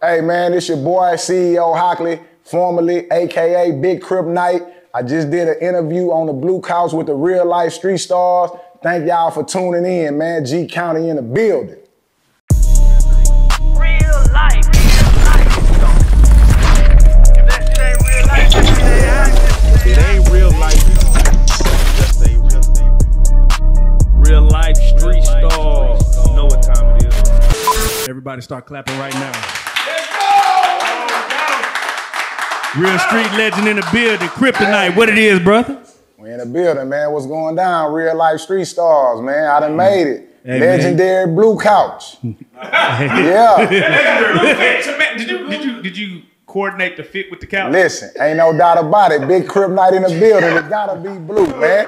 Hey man, it's your boy, CEO Hockley, formerly AKA Big Criptonite. I just did an interview on the Blue Couch with the RealLyfe Street Stars. Thank y'all for tuning in, man. G County in the building. Real life. If that shit ain't real life, it ain't real life. Just say real life street stars. You know what time it is. Everybody start clapping right now. Real street legend in the building, Criptonite. What it is, brother? We in the building, man. What's going down? RealLyfe Street Stars, man. I done made it. Hey, legendary man. Blue Couch. Yeah. Did you coordinate the fit with the couch? Listen, ain't no doubt about it. Big Criptonite in the building. It gotta be blue, man.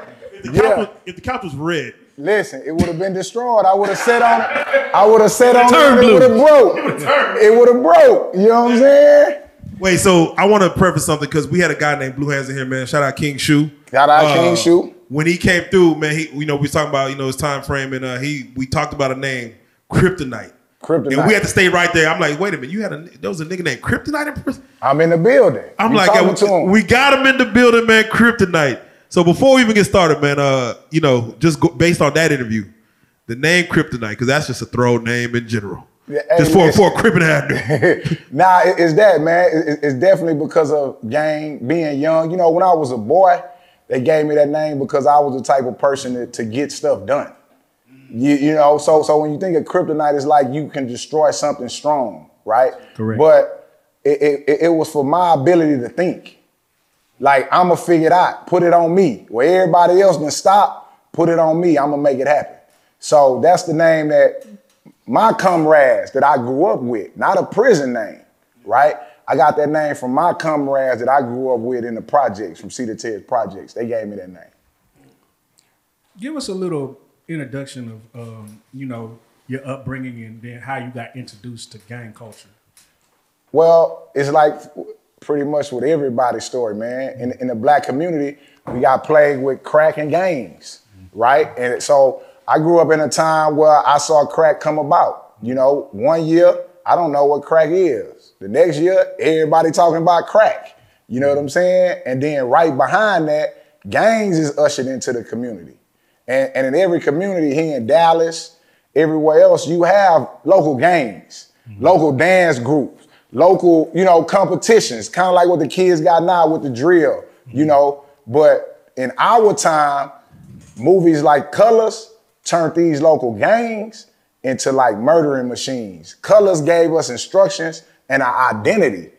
If the couch was red. Listen, it would have been destroyed. I would have sat on it. I would have sat on it. Blue. It would have broke. It would have broke. You know what I'm saying? Wait, so I want to preface something because we had a guy named Blue Hands in here, man. Shout out King Shoe. Shout out King Shoe. When he came through, man, we was talking about his time frame, and we talked about a name, Criptonite. Criptonite. And we had to stay right there. I'm like, wait a minute, there was a nigga named Criptonite in prison? I'm in the building. I'm like, we got him in the building, man. Criptonite. So before we even get started, man, based on that interview, the name Criptonite, because that's just a throw name in general. Yeah, just for a Crippin' actor. Nah, it's that, man. It's definitely because of being young. You know, when I was a boy, they gave me that name because I was the type of person to get stuff done. You know, so when you think of Criptonite, it's like you can destroy something strong, right? Correct. But it was for my ability to think. Like, I'ma figure it out, put it on me. Where everybody else can stop, put it on me, I'ma make it happen. So that's the name that my comrades that I grew up with, not a prison name, right? I got that name from my comrades that I grew up with in the projects, from Cedar Terrace projects. They gave me that name. Give us a little introduction of, your upbringing and then how you got introduced to gang culture. Well, it's like pretty much with everybody's story, man. In the black community, we got plagued with crack and gangs, right? And so I grew up in a time where I saw crack come about. You know, one year, I don't know what crack is. The next year, everybody talking about crack. You know what I'm saying? And then right behind that, gangs is ushered into the community. And in every community here in Dallas, everywhere else, you have local gangs, local dance groups, local, competitions, kind of like what the kids got now with the drill, But in our time, movies like Colors turned these local gangs into like murdering machines. Colors gave us instructions and an identity.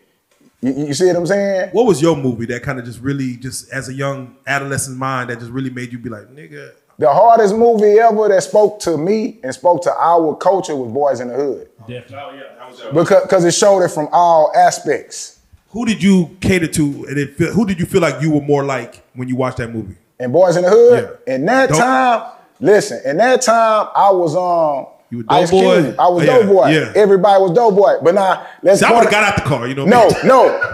You see what I'm saying? What was your movie that kind of just really, as a young adolescent mind, that just really made you be like, nigga? The hardest movie ever that spoke to me and spoke to our culture was Boys in the Hood. Definitely. Oh, yeah, that was because it showed it from all aspects. Who did you cater to, and who did you feel like you were more like when you watched that movie? And Boys in the Hood? Yeah. In that time, listen, I was you were Dope Boy? I was Dope Boy. Yeah. Everybody was Dope Boy. But now, let's I would have got out the car, you know. No,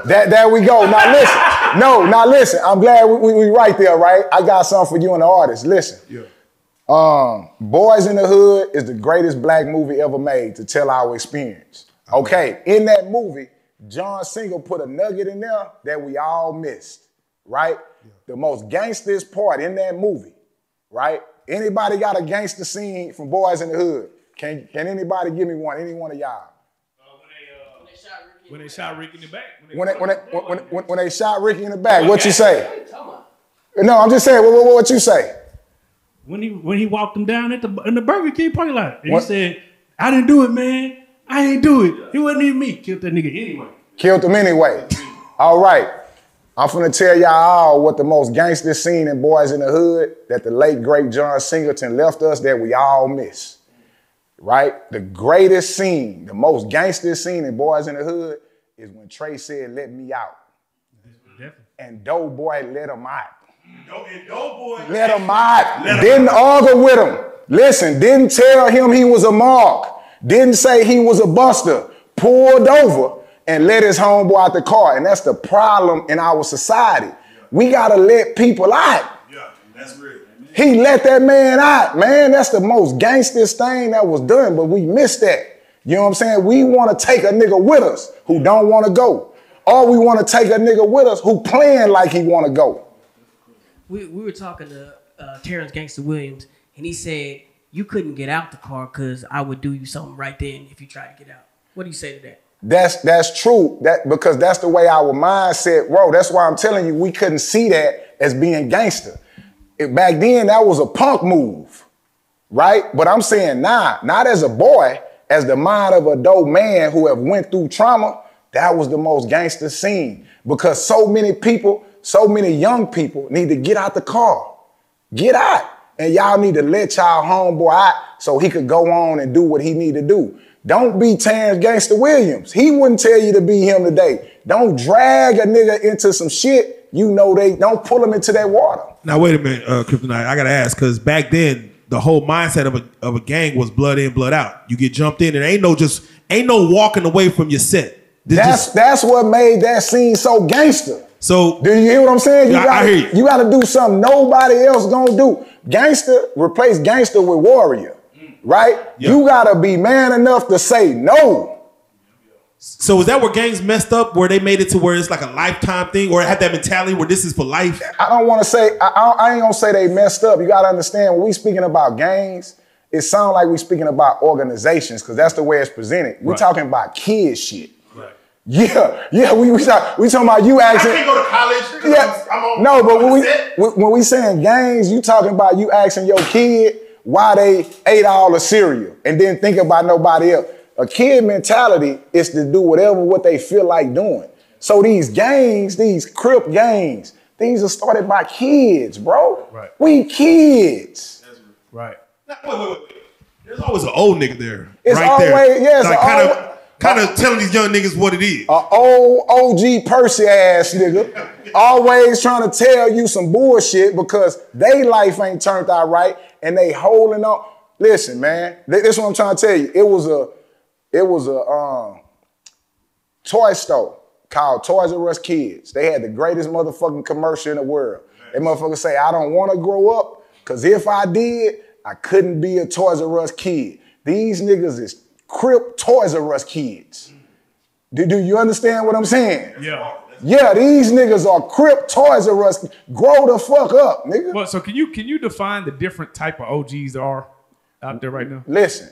there we go. Now listen. Now listen. I'm glad we right there, right? I got something for you and the artist. Listen. Yeah. Boys in the Hood is the greatest black movie ever made to tell our experience. Okay, in that movie, John Singer put a nugget in there that we all missed, right? Yeah. The most gangsterest part in that movie, right? Anybody got a gangster scene from Boys in the Hood? Can anybody give me one? Any one of y'all? When they shot Ricky in the back. When they shot Ricky in the back, what you say? No, I'm just saying. What you say? When he walked him down in the Burger King parking lot, and he said, "I didn't do it, man. I didn't do it. It wasn't even me. Killed that nigga anyway." Killed him anyway. All right. I'm finna tell y'all all what the most gangster scene in Boys in the Hood that the late, great John Singleton left us that we all miss, right? The greatest scene, the most gangster scene in Boys in the Hood is when Trey said, "Let me out." And Dope Boy let him out. Let him out. Didn't argue with him. Listen, didn't tell him he was a mark. Didn't say he was a buster. Pulled over and let his homeboy out the car. And that's the problem in our society. We gotta let people out. Yeah, that's real. He let that man out, man. That's the most gangster thing that was done, but we missed that. You know what I'm saying? We want to take a nigga with us who don't want to go. Or we want to take a nigga with us who playing like he want to go. We were talking to Terrence Gangsta Williams, and he said, you couldn't get out the car because I would do you something right then if you tried to get out. What do you say to that? That's true. Because that's the way our mindset, bro. That's why I'm telling you, we couldn't see that as being gangster. Back then, that was a punk move, right? But I'm saying, nah, not as a boy, as the mind of a dope man who have went through trauma, that was the most gangster scene. Because so many people, so many young people need to get out the car. Get out. And y'all need to let y'all homeboy out so he could go on and do what he need to do. Don't be Terrence Gangsta Williams. He wouldn't tell you to be him today. Don't drag a nigga into some shit. You know they don't pull him into that water. Now wait a minute, Criptonite. I gotta ask, because back then the whole mindset of a gang was blood in, blood out. You get jumped in, and ain't no walking away from your set. That's what made that scene so gangster. So do you hear what I'm saying? I hear you. You gotta do something nobody else gonna do. Gangster, replace gangster with warrior, right? Yeah. You gotta be man enough to say no. So is that where gangs messed up, where they made it to where it's like a lifetime thing, or have that mentality where this is for life? I don't want to say, I ain't gonna say they messed up. You gotta understand, when we speaking about gangs, it sounds like we speaking about organizations, because that's the way it's presented. We talking about kid shit. Right. Yeah, we talking about you asking. I can't go to college. Yeah, I'm on, no, but when we saying gangs, you talking about you asking your kid why they ate all the cereal and didn't think about nobody else. A kid mentality is to do what they feel like doing. So these gangs, these Crip gangs, these are started by kids, bro. Right. We kids. Right. Wait. There's always an old nigga there. It's right always, there. yes. Like kind of telling these young niggas what it is. An old OG Percy ass nigga. Always trying to tell you some bullshit because they life ain't turned out right and they holding on. Listen, man, this is what I'm trying to tell you. It was a toy store called Toys R Us Kids. They had the greatest motherfucking commercial in the world. They motherfuckers say, I don't want to grow up, because if I did, I couldn't be a Toys R Us kid. These niggas is Crip Toys R Us kids. Do you understand what I'm saying? Yeah. Yeah, these niggas are Crip Toys R Us. Grow the fuck up, nigga. Well, so can you define the different type of OGs there are out there right now? Listen.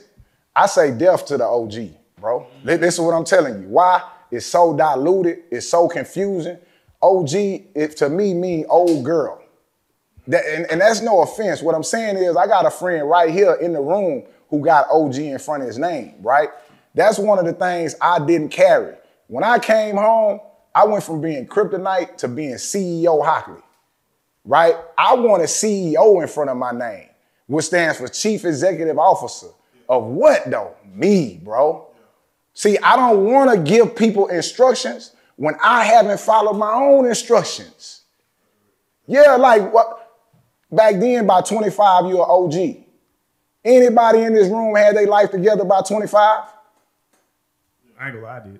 I say death to the OG, bro. This is what I'm telling you. Why? It's so diluted. It's so confusing. OG, to me, mean old girl. And that's no offense. What I'm saying is I got a friend right here in the room who got OG in front of his name, right? That's one of the things I didn't carry. When I came home, I went from being Criptonite to being CEO Hockley, right? I want a CEO in front of my name, which stands for Chief Executive Officer. Of what though? Me, bro. See, I don't want to give people instructions when I haven't followed my own instructions. Yeah, like what? Back then, by 25, you're an OG. Anybody in this room had their life together by 25? I ain't gonna lie, I did.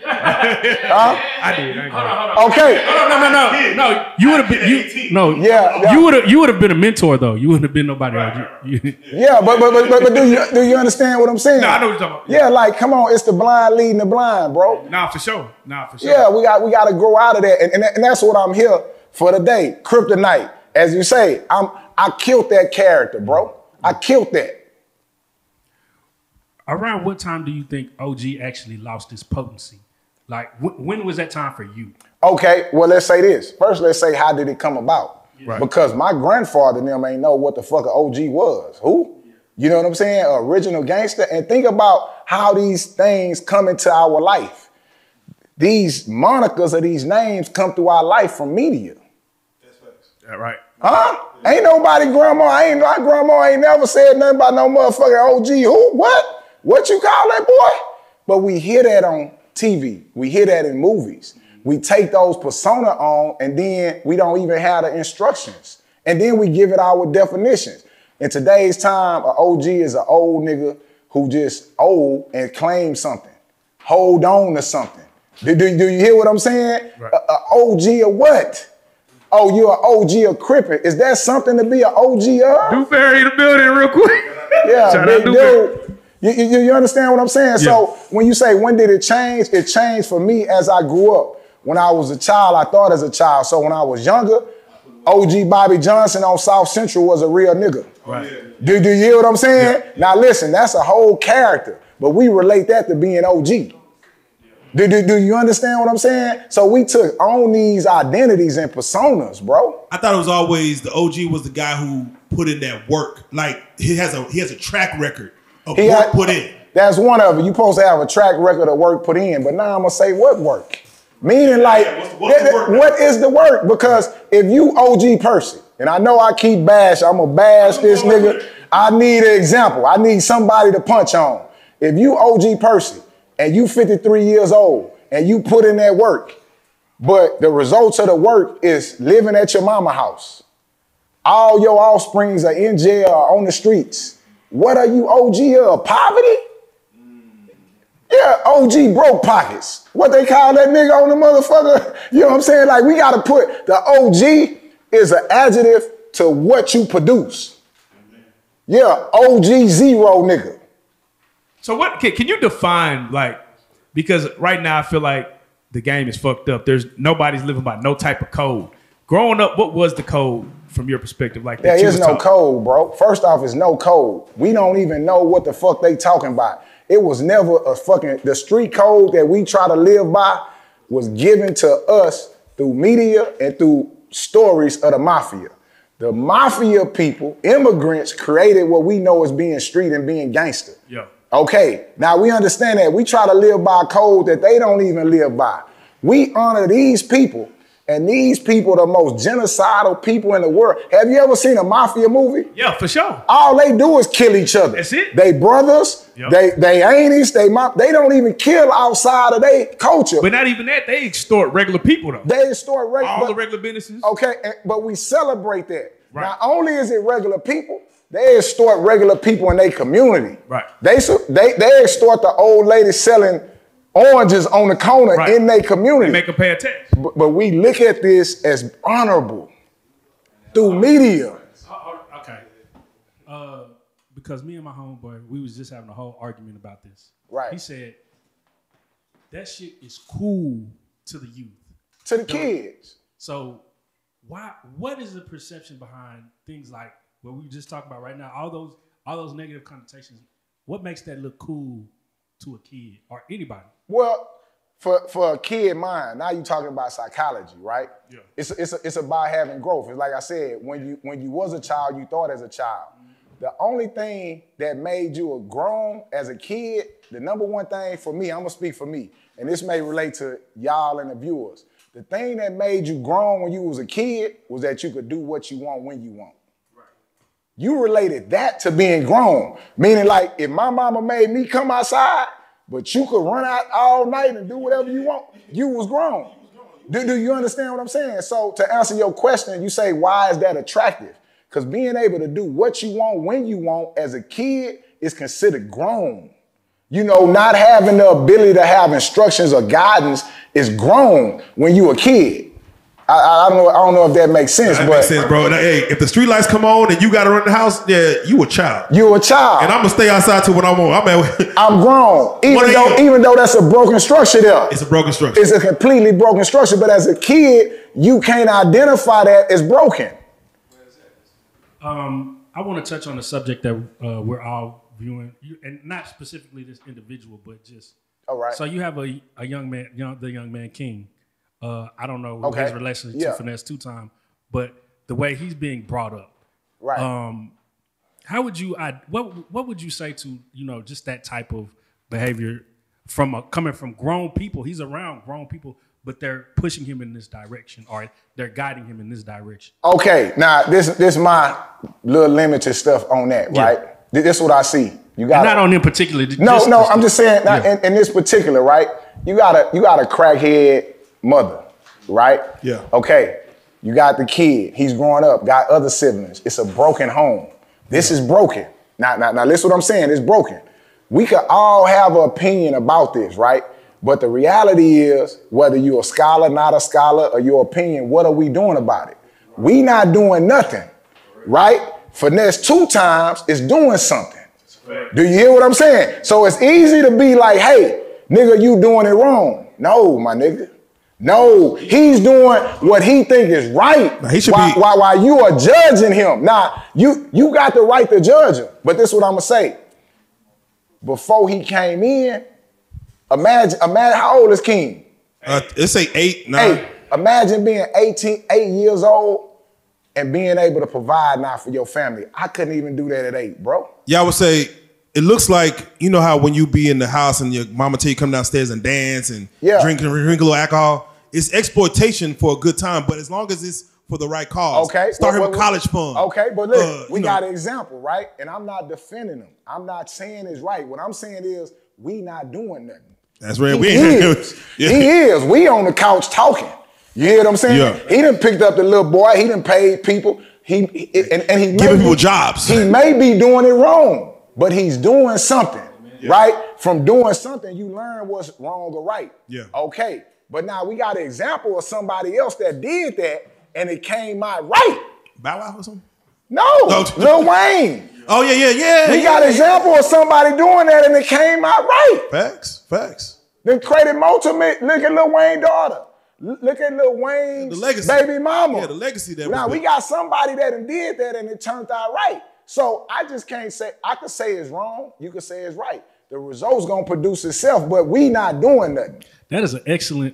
Huh? I did. I ain't gonna lie. Okay. No. You would have been. Yeah. You would have been a mentor though. You wouldn't have been nobody else. Yeah, but do you understand what I'm saying? No, I know what you're talking about. Yeah, like come on, it's the blind leading the blind, bro. Nah, for sure. Yeah, we got to grow out of that, and that's what I'm here for today. Criptonite, as you say, I killed that character, bro. I killed that. Around what time do you think OG actually lost its potency? Like, when was that time for you? Okay, well, let's say this. First, let's say, how did it come about? Right. Because my grandfather and them ain't know what the fuck an OG was. Who? You know what I'm saying? Original gangster. And think about how these things come into our life. These monikers or these names come through our life from media. That's facts. That right. Huh? Ain't nobody my grandma ain't never said nothing about no motherfucking OG. Who? What? What you call that boy? But we hear that on TV. We hear that in movies. We take those persona on and then we don't even have the instructions. And then we give it our definitions. In today's time, an OG is an old nigga who just old and claims something. Hold on to something. Do you hear what I'm saying? Right. A OG of what? Oh, you're an OG of Crip. Is that something to be an OG of? Dewberry in the building real quick. Yeah, big dude. You understand what I'm saying? Yeah. So when you say, when did it change? It changed for me as I grew up. When I was a child, I thought as a child. So when I was younger, OG Bobby Johnson on South Central was a real nigga. Right. Do you hear what I'm saying? Yeah. Now listen, that's a whole character, but we relate that to being OG. Do you understand what I'm saying? So we took on these identities and personas, bro. I thought it was always the OG was the guy who put in that work. Like he has a track record of work put in. That's one of it. You supposed to have a track record of work put in, but now I'm gonna say what work? Meaning like, what is the work? Because if you OG Percy, and I know I keep I'm gonna bash this nigga. I need an example. I need somebody to punch on. If you OG Percy and you 53 years old and you put in that work, but the results of the work is living at your mama house, all your offsprings are in jail or on the streets, what are you OG of? Poverty? Yeah, OG broke pockets. What they call that nigga on the motherfucker? You know what I'm saying? Like, we gotta put, the OG is an adjective to what you produce. Yeah, OG zero nigga. So what, can you define, like, because right now I feel like the game is fucked up. Nobody's living by no type of code. Growing up, what was the code from your perspective? Like, there is no code, bro. First off, it's no code. We don't even know what the fuck they talking about. It was never a fucking, the street code that we try to live by was given to us through media and through stories of the mafia. The mafia people, immigrants, created what we know as being street and being gangster. Yeah. Okay, now we understand that. We try to live by a code that they don't even live by. We honor these people, and these people are the most genocidal people in the world. Have you ever seen a mafia movie? Yeah, for sure. All they do is kill each other. That's it. They brothers, yep. they aunties, they don't even kill outside of their culture. But not even that, they extort regular people though. They extort all the regular businesses. Okay, but we celebrate that. Right. Not only is it regular people, they extort regular people in their community. Right. They extort the old lady selling oranges on the corner in their community. They make them pay a tax. But we look at this as honorable through media. Okay. Because me and my homeboy, we was just having a whole argument about this. Right. He said, that shit is cool to the youth. To the kids. So what is the perception behind things like what we just talked about right now? All those negative connotations. What makes that look cool to a kid or anybody? Well, for a kid mind, now you're talking about psychology, right? Yeah. It's about having growth. It's like I said, when you was a child, you thought as a child. The only thing that made you a grown as a kid, the number one thing for me, I'm gonna speak for me, and this may relate to y'all and the viewers. The thing that made you grown when you was a kid was that you could do what you want when you want. Right. You related that to being grown, meaning like if my mama made me come outside, but you could run out all night and do whatever you want, you was grown. Do you understand what I'm saying? So to answer your question, you say, why is that attractive? Because being able to do what you want when you want as a kid is considered grown. You know, not having the ability to have instructions or guidance is grown when you a kid. I don't know if that makes sense. That makes sense, bro. Now, hey, if the street lights come on and you got to run the house, yeah, you a child. You a child. And I'm gonna stay outside till when I'm on. I'm grown. Even though that's a broken structure there. It's a broken structure. It's a completely broken structure. But as a kid, you can't identify that as broken. I want to touch on the subject that we're all viewing, and not specifically this individual, but just. All right. So you have a young man, the young man King. I don't know his relation to Finesse Two Time, but the way he's being brought up. Right. How would you? What would you say to just that type of behavior coming from grown people? He's around grown people, but they're pushing him in this direction, or they're guiding him in this direction. Okay, now this my little limited stuff on that, right? This is what I see. You got not on them particularly. No, I'm just saying in this particular, right? You got a crackhead mother, right? Yeah. Okay, you got the kid. He's growing up, got other siblings. It's a broken home. This is broken. Now, listen what I'm saying. It's broken. We could all have an opinion about this, right? But the reality is, whether you're a scholar, not a scholar, or your opinion, what are we doing about it? We not doing nothing, right? Finesse Two Times is doing something. Do you hear what I'm saying? So it's easy to be like, hey, nigga, you doing it wrong. No, my nigga. No, he's doing what he think is right. Now, he should while you are judging him. Now, you got the right to judge him. But this is what I'm gonna say. Before he came in, imagine how old is King? Let's say 8, 9. 8. Imagine being 8 years old and being able to provide now for your family. I couldn't even do that at 8, bro. Yeah, I would say it looks like, you know how when you be in the house and your mama tell you come downstairs and dance and drink a little alcohol, it's exploitation for a good time, but as long as it's for the right cause. Okay. Start him with college fund. Okay, but look, we got an example, right? And I'm not defending him. I'm not saying it's right. What I'm saying is we not doing nothing. That's right. He is. Yeah. He is. We on the couch talking. You hear what I'm saying? Yeah. He done picked up the little boy. He done paid people. He giving people jobs. He may be doing it wrong, but he's doing something, right? From doing something, you learn what's wrong or right. Yeah. Okay. But now we got an example of somebody else that did that and it came out right. Bow Wow or something? No, Lil Wayne. Oh, yeah. We got an example of somebody doing that and it came out right. Facts. Then credit multimate. Look at Lil Wayne's daughter. Look at Lil Wayne's baby mama. Yeah, the legacy that now was we got somebody that did that and it turned out right. So I just can't say, I could say it's wrong, you could say it's right. The result's gonna produce itself, but we not doing nothing. That is an excellent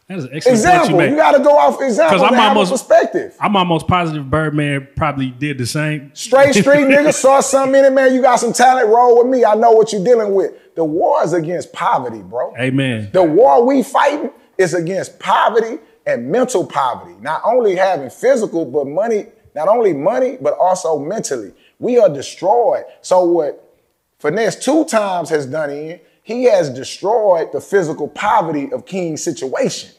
example. Point you got to go off example to have a perspective. I'm almost positive Birdman probably did the same. Straight street nigga saw something in it, man. You got some talent, roll with me. I know what you're dealing with. The war is against poverty, bro. Amen. The war we fighting is against poverty and mental poverty. Not only having physical, but money, not only money, but also mentally. We are destroyed. So what Finesse 2 times has done he has destroyed the physical poverty of King's situation.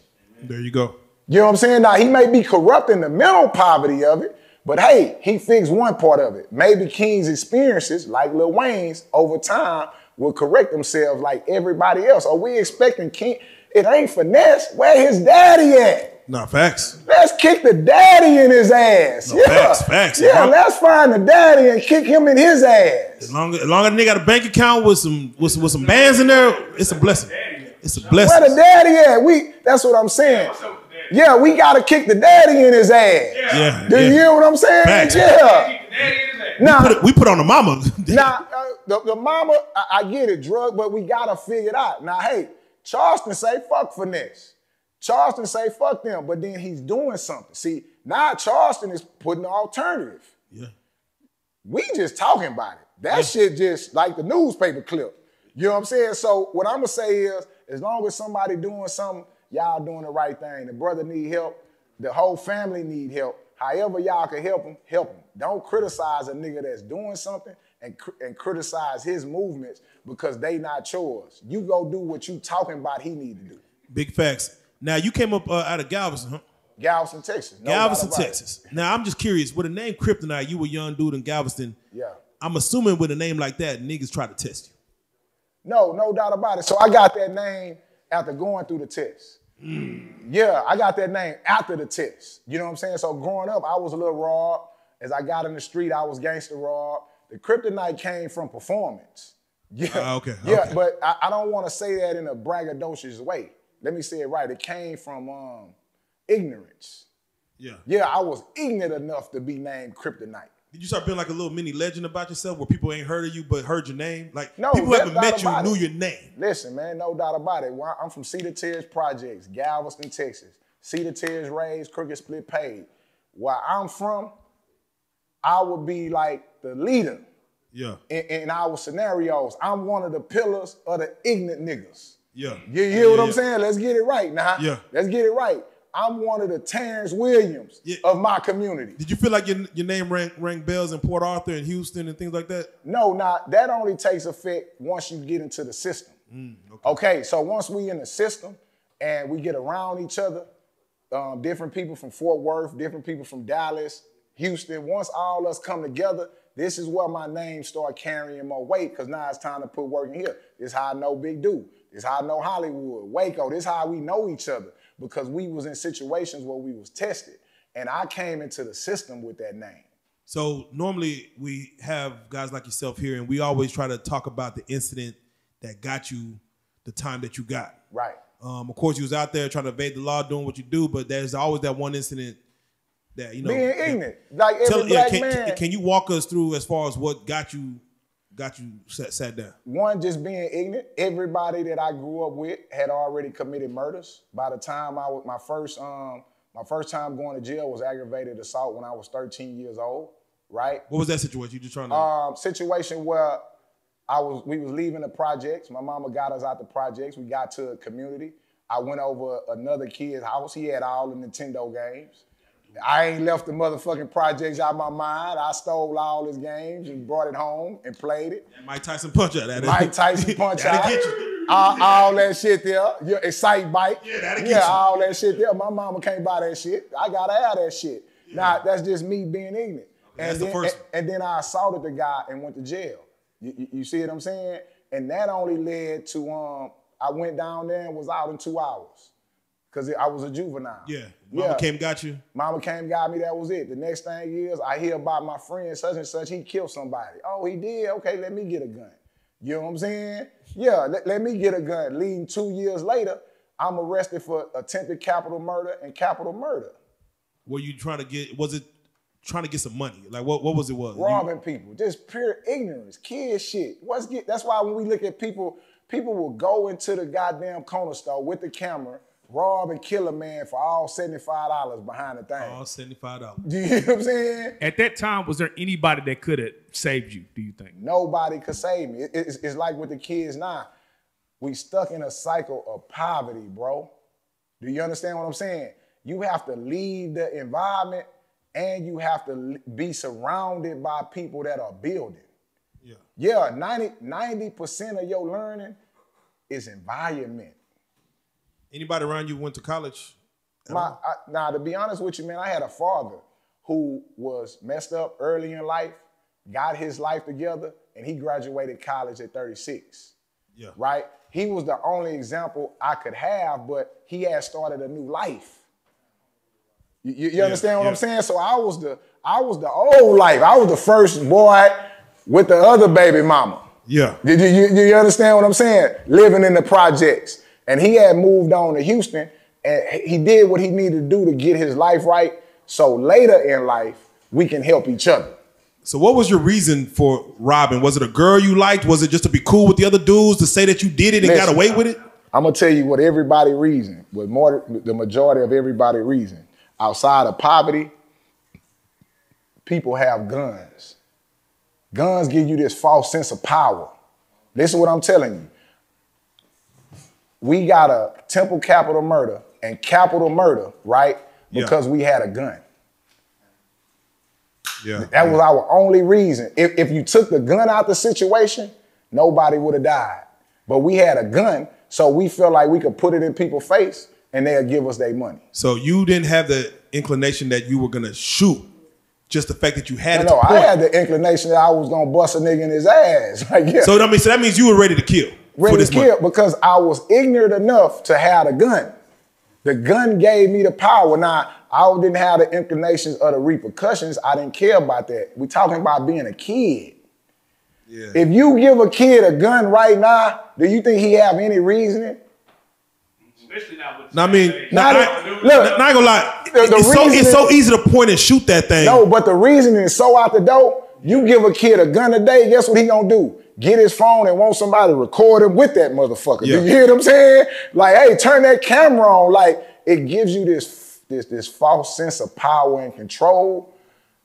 There you go. You know what I'm saying? Now, he may be corrupting the mental poverty of it, but hey, he fixed one part of it. Maybe King's experiences, like Lil Wayne's, over time will correct themselves like everybody else. Are we expecting King? It ain't Finesse. Where his daddy at? Nah, facts. Let's kick the daddy in his ass. No, facts. Yeah, let's find the daddy and kick him in his ass. As long as the nigga got a bank account with some bands in there, it's a blessing. It's a blessing. Where the daddy at? That's what I'm saying. Yeah, we gotta kick the daddy in his ass. Yeah. Do you hear what I'm saying? Facts. Yeah. Now, we put on the mama. Now, the mama, I get it, drug, but we gotta figure it out. Now, hey, Charleston say fuck Finesse. Charleston say fuck them, but then he's doing something. See, now Charleston is putting the alternative. Yeah. We just talking about it. That shit just like the newspaper clip. You know what I'm saying? So what I'm gonna say is, as long as somebody doing something, y'all doing the right thing. The brother need help. The whole family need help. However y'all can help him, help him. Don't criticize a nigga that's doing something and criticize his movements because they not yours. You go do what you talking about he need to do. Big facts. Now, you came up out of Galveston, huh? Galveston, Texas. No Galveston, Texas. Now, I'm just curious. With the name Criptonite, you were a young dude in Galveston. Yeah. I'm assuming with a name like that, niggas try to test you. No doubt about it. So I got that name after going through the test. Yeah, I got that name after the test. You know what I'm saying? So growing up, I was a little raw. As I got in the street, I was gangsta raw. The Criptonite came from performance. Yeah. Okay. Yeah, okay. but I don't want to say that in a braggadocious way. Let me say it right. It came from ignorance. Yeah. Yeah, I was ignorant enough to be named Criptonite. Did you start being like a little mini legend about yourself where people ain't heard of you but heard your name? Like No, people haven't met you about knew it. your name. Listen, man, no doubt about it. Well, I'm from Cedar Terrace Projects, Galveston, Texas. Cedar Terrace raised, Crooked Split paid. Where I'm from, I would be like the leader. Yeah. In our scenarios, I'm one of the pillars of the ignorant niggas. Yeah. You hear what I'm saying? Let's get it right now. Yeah. Let's get it right. I'm one of the Terrence Williams of my community. Did you feel like your name rang bells in Port Arthur and Houston and things like that? No, that only takes effect once you get into the system. Okay, so once we in the system and we get around each other, different people from Fort Worth, different people from Dallas, Houston, once all us come together, this is where my name start carrying more weight because now it's time to put work in here. This is how I know Big Dude. This is how I know Hollywood, Waco. This is how we know each other because we was in situations where we was tested. And I came into the system with that name. So normally we have guys like yourself here, and we always try to talk about the incident that got you the time that you got. Right. Of course, you was out there trying to evade the law, doing what you do, but there's always that one incident that, you know. Being ignorant. Like every black man. Can you walk us through as far as what got you sat down? One, just being ignorant. Everybody that I grew up with had already committed murders. By the time my first time going to jail was aggravated assault when I was 13 years old, right? What was that situation? You just trying to... Situation where we was leaving the projects. My mama got us out the projects. We got to a community. I went over another kid's house. He had all the Nintendo games. I ain't left the motherfucking projects out of my mind. I stole all his games and brought it home and played it. Mike Tyson punch out. Mike Tyson punch out. Get you. All that shit there. Your Excite bike. Yeah, that'll get you. All that shit there. My mama can't buy that shit. I gotta have that shit. Yeah. Now, that's just me being ignorant. Okay, and then I assaulted the guy and went to jail. You see what I'm saying? And that only led to, I went down there and was out in 2 hours. Because I was a juvenile. Yeah. Mama came and got you? Mama came and got me, that was it. The next thing is, I hear about my friend such and such, he killed somebody. Oh, he did? Okay, let me get a gun. You know what I'm saying? Yeah, let me get a gun. Leading 2 years later, I'm arrested for attempted capital murder and capital murder. Were you trying to get, was it trying to get some money? Like, what was it? Robbing people, just pure ignorance, kid shit. That's why when we look at people will go into the goddamn corner store with the camera, rob and kill a man for all $75 behind the thing. All $75. Do you know what I'm saying? At that time, was there anybody that could have saved you, do you think? Nobody could save me. It's like with the kids now. We stuck in a cycle of poverty, bro. Do you understand what I'm saying? You have to leave the environment and you have to be surrounded by people that are building. Yeah, 90% of your learning is environment. Anybody around you went to college? Now, to be honest with you, man, I had a father who was messed up early in life, got his life together, and he graduated college at 36. Yeah. Right? He was the only example I could have, but he had started a new life. You understand what I'm saying? So I was the old life. I was the first boy with the other baby mama. Yeah. You understand what I'm saying? Living in the projects. And he had moved on to Houston, and he did what he needed to do to get his life right. So later in life, we can help each other. So what was your reason for robbing? Was it a girl you liked? Was it just to be cool with the other dudes, to say that you did it and got away with it? I'm gonna tell you what everybody reason, the majority of everybody reason. Outside of poverty, people have guns. Guns give you this false sense of power. Listen to what I'm telling you. We got a temple capital murder and capital murder, right? Because we had a gun. Yeah. That was our only reason. If you took the gun out the situation, nobody would have died. But we had a gun, so we felt like we could put it in people's face and they'll give us their money. So you didn't have the inclination that you were gonna shoot, just the fact that you had it. No, I had the inclination that I was gonna bust a nigga in his ass. Like, yeah. So that means you were ready to kill. Ready to kill because I was ignorant enough to have a gun. The gun gave me the power. Now, I didn't have the inclinations of the repercussions. I didn't care about that. We're talking about being a kid. Yeah. If you give a kid a gun right now, do you think he have any reasoning? Especially not with I mean, not gonna lie. It's so easy to point and shoot that thing. No, but the reasoning is so out the door. You give a kid a gun today, guess what he gonna do? Get his phone and want somebody to record him with that motherfucker. Yeah. Do you hear what I'm saying? Like, hey, turn that camera on. Like, it gives you this false sense of power and control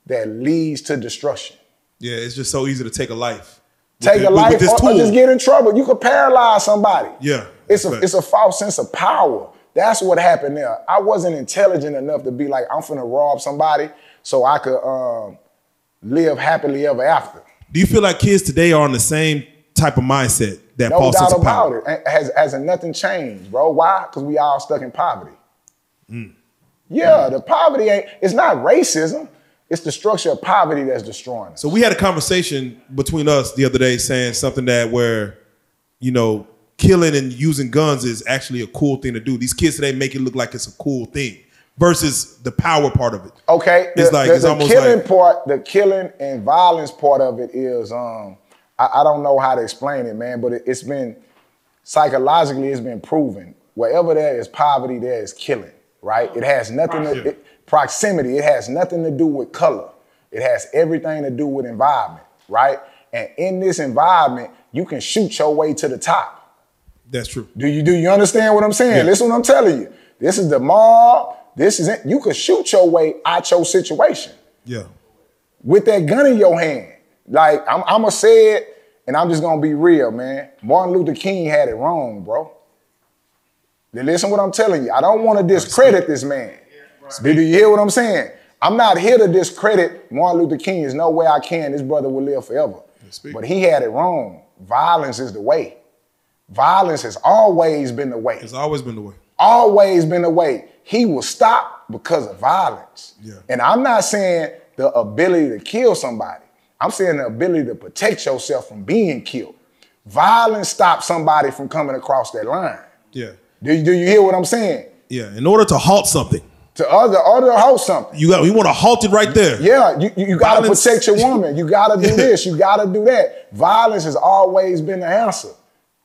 that leads to destruction. Yeah, it's just so easy to take a life. Take a life or just get in trouble. You could paralyze somebody. Yeah. It's a false sense of power. That's what happened there. I wasn't intelligent enough to be like, I'm finna rob somebody so I could live happily ever after. Do you feel like kids today are on the same type of mindset? That false sense of power? No doubt about it. Hasn't nothing changed, bro. Why? Because we all stuck in poverty. Yeah, the poverty it's not racism. It's the structure of poverty that's destroying us. So we had a conversation between us the other day saying something that where, you know, killing and using guns is actually a cool thing to do. These kids today make it look like it's a cool thing. versus the power part of it. Okay, it's almost killing like part, the killing and violence part of it is I don't know how to explain it, man, but it's been psychologically it's been proven. Wherever there is poverty, there is killing, right? It has nothing proximity. It has nothing to do with color. It has everything to do with environment, right? And in this environment, you can shoot your way to the top. That's true. Do you understand what I'm saying? Yeah. Listen what I'm telling you. This is the mob. This is it. You can shoot your way out your situation. Yeah. With that gun in your hand. Like, I'm gonna say it, and I'm just gonna be real, man. Martin Luther King had it wrong, bro. Listen what I'm telling you. I don't want to discredit this man. Do you hear what I'm saying? I'm not here to discredit Martin Luther King. There's no way I can. This brother will live forever. But he had it wrong. Violence is the way. Violence has always been the way. It's always been the way. Always been the way. He will stop because of violence. Yeah. And I'm not saying the ability to kill somebody. I'm saying the ability to protect yourself from being killed. Violence stops somebody from coming across that line. Yeah. Do you hear what I'm saying? Yeah. In order to halt something. To halt something. You want to halt it right there. Yeah, you gotta protect your woman. You gotta do this, you gotta do that. Violence has always been the answer.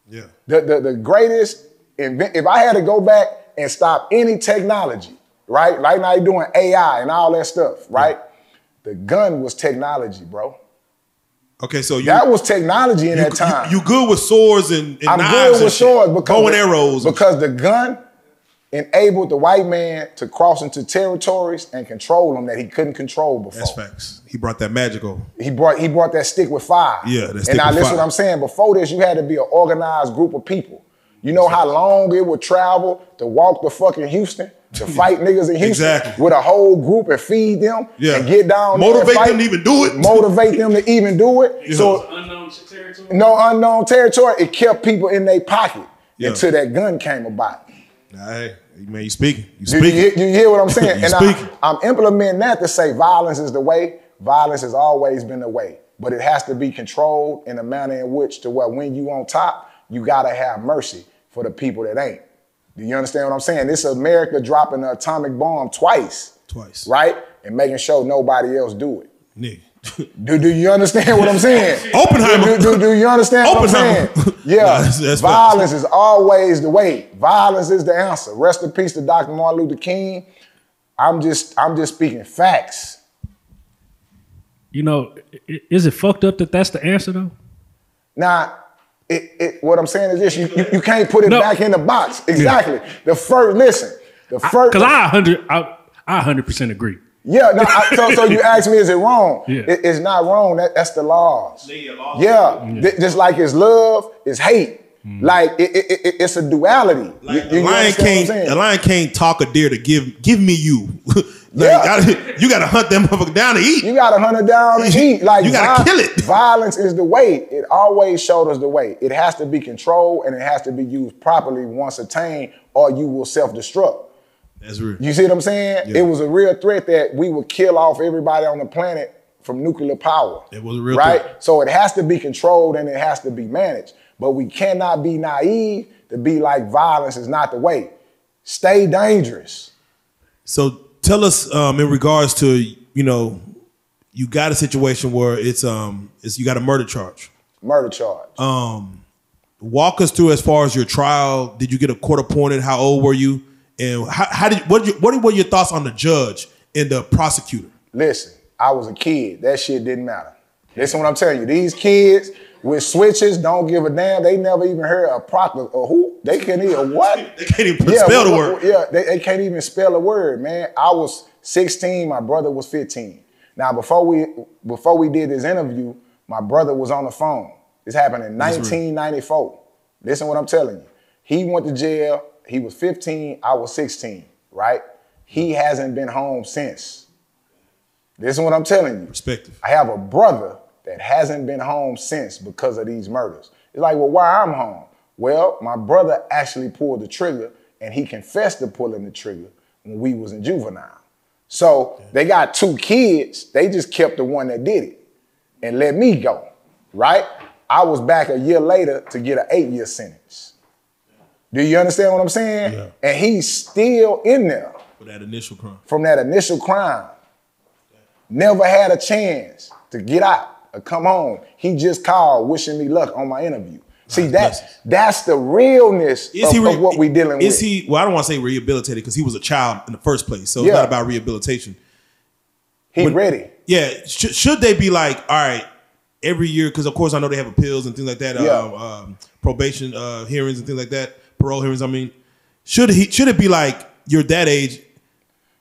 Yeah. The greatest, if I had to go back and stop any technology, right? Right now you're doing AI and all that stuff, right? Yeah. The gun was technology, bro. Okay, so that was technology in that time. You good with swords and I'm knives good with swords because bow and arrows. Because the gun enabled the white man to cross into territories and control them that he couldn't control before. That's facts. He brought that magical. He brought that stick with fire. Yeah, that stick with fire. And now listen what I'm saying. Before this, you had to be an organized group of people. You know how long it would travel to walk to fucking Houston, to fight niggas in Houston with a whole group and feed them and get down there and motivate them to even do it. Motivate them to even do it. Yeah. So Unknown territory? No unknown territory. It kept people in their pocket until that gun came about. Hey, man, you speaking. You hear what I'm saying? And I'm implementing that to say violence is the way. Violence has always been the way. But it has to be controlled in a manner in which to where when you on top, you gotta have mercy for the people that ain't. Do you understand what I'm saying? This is America dropping the atomic bomb twice. Right? And making sure nobody else do it. Nigga. Do you understand what I'm saying? Oppenheimer. Do you understand what I'm saying? Yeah. That's violence is always the way. Violence is the answer. Rest in peace to Dr. Martin Luther King. I'm just speaking facts. You know, is it fucked up that that's the answer though? Nah, what I'm saying is this: you can't put it back in the box. Exactly. Yeah. Because I 100% agree. Yeah, no, so you ask me, is it wrong? Yeah. It's not wrong. That's the laws. Yeah. Just like it's love, it's hate. Like it's a duality. Like a lion can't talk a deer to give me you. You gotta hunt them motherfucker down to eat. You gotta hunt it down and eat. Like you gotta kill it. Violence is the way. It always showed us the way. It has to be controlled and it has to be used properly once attained, or you will self-destruct. That's real. You see what I'm saying? Yeah. It was a real threat that we would kill off everybody on the planet from nuclear power. It was a real threat. So it has to be controlled and it has to be managed. But we cannot be naive to be like violence is not the way. Stay dangerous. So tell us in regards to, you got a situation where it's you got a murder charge. Murder charge. Walk us through as far as your trial. Did you get a court appointed? How old were you? And what were your thoughts on the judge and the prosecutor? Listen, I was a kid. That shit didn't matter. Listen what I'm telling you. These kids with switches don't give a damn. They never even heard a proctor or who. They can't even what? They can't even spell the word. Yeah, they can't even spell a word, man. I was 16. My brother was 15. Now, before we did this interview, my brother was on the phone. This happened in 1994. Listen what I'm telling you. He went to jail. He was 15, I was 16, right? He hasn't been home since. Listen what I'm telling you. Perspective. I have a brother that hasn't been home since because of these murders. It's like, well, why I'm home? Well, my brother actually pulled the trigger and he confessed to pulling the trigger when we was in juvenile. So they got 2 kids. They just kept the one that did it and let me go, right? I was back a year later to get an 8-year sentence. Do you understand what I'm saying? Yeah. And he's still in there. For that initial crime. From that initial crime. Never had a chance to get out or come home. He just called wishing me luck on my interview. See, that's the realness of what we dealing with. Is he, well, I don't want to say rehabilitated because he was a child in the first place. So it's not about rehabilitation. He ready. Yeah. Should they be like, all right, every year, because of course I know they have appeals and things like that, probation hearings and things like that, parole hearings, I mean, should it be like, you're that age?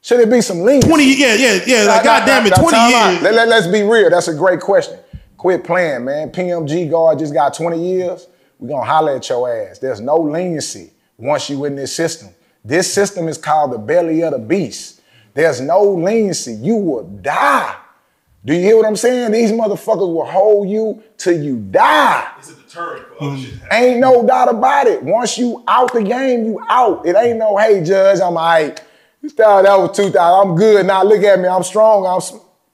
Should it be some leniency? 20, yeah. Like, goddamn it, 20 years. Let's be real. That's a great question. Quit playing, man. PMG guard just got 20 years. We're going to holler at your ass. There's no leniency once you in this system. This system is called the belly of the beast. There's no leniency. You will die. Do you hear what I'm saying? These motherfuckers will hold you till you die. It's a deterrent for other shit. Ain't no doubt about it. Once you out the game, you out. It ain't no, hey, Judge, I'm all right. You started that was 2000. I'm good. Now look at me. I'm strong.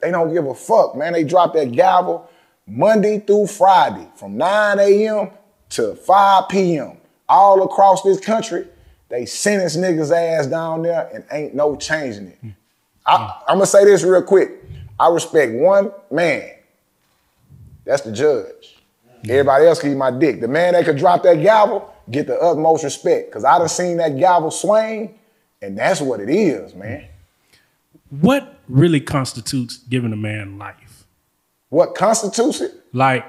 They don't give a fuck, man. They drop that gavel Monday through Friday from 9 a.m. to 5 p.m. all across this country. They sentence niggas ass down there and ain't no changing it. I'm going to say this real quick. I respect one man. That's the judge. Everybody else can eat my dick. The man that could drop that gavel, get the utmost respect. Because I done seen that gavel swing, and that's what it is, man. What really constitutes giving a man life? What constitutes it? Like,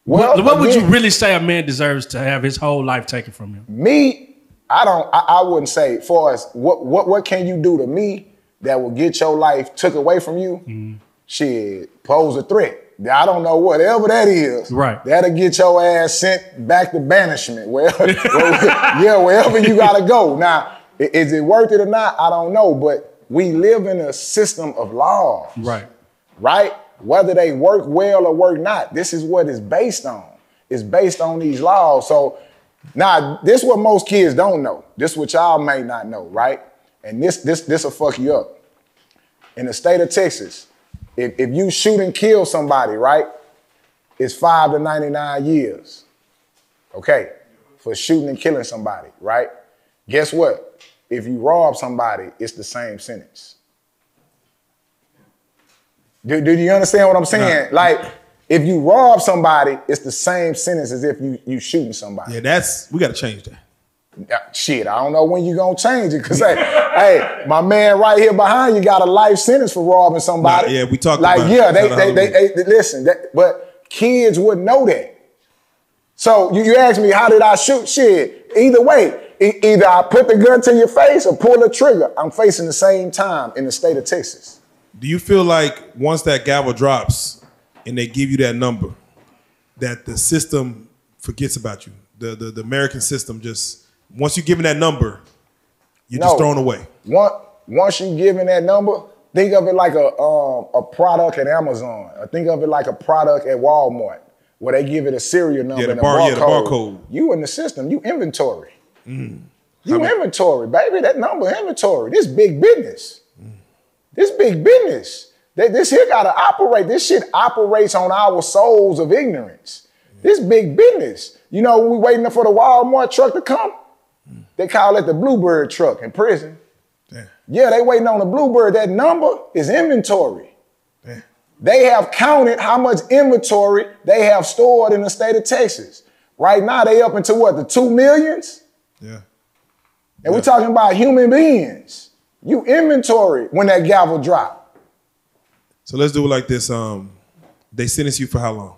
well, what would you really say a man deserves to have his whole life taken from him? Me, I wouldn't say, for us, what can you do to me that will get your life took away from you? Shit, pose a threat. I don't know, whatever that is. Right. That'll get your ass sent back to banishment. Wherever you gotta go. Now, is it worth it or not? I don't know, but we live in a system of laws. Right. Right? Whether they work well or work not, this is what it's based on. It's based on these laws. So now, this is what most kids don't know. This is what y'all may not know, right? And this will fuck you up. In the state of Texas, if you shoot and kill somebody, right, it's 5 to 99 years, okay, for shooting and killing somebody, right? Guess what? If you rob somebody, it's the same sentence. Do you understand what I'm saying? Like, if you rob somebody, it's the same sentence as if you shooting somebody. Yeah, we got to change that. Shit, I don't know when you gonna change it, cause hey, my man right here behind you got a life sentence for robbing somebody. Nah, yeah, we talked like, about yeah, they listen, but kids wouldn't know that. So you ask me, how did I shoot? Shit, either way, either I put the gun to your face or pull the trigger. I'm facing the same time in the state of Texas. Do you feel like once that gavel drops and they give you that number, that the system forgets about you? The American system just, once you're given that number, you're just thrown away. Once you're given that number, think of it like a product at Amazon. Or think of it like a product at Walmart, where they give it a serial number and a barcode. You in the system, you inventory. You inventory, baby. That number inventory. This big business. This big business. This here gotta operate. This shit operates on our souls of ignorance. This big business. You know, we waiting for the Walmart truck to come. They call it the Bluebird truck in prison. Damn. Yeah, they waiting on the Bluebird. That number is inventory. Damn. They have counted how much inventory they have stored in the state of Texas. Right now, they up into what, the 2 millions? Yeah. And we're talking about human beings. You inventory when that gavel drop. So let's do it like this. They sentenced you for how long?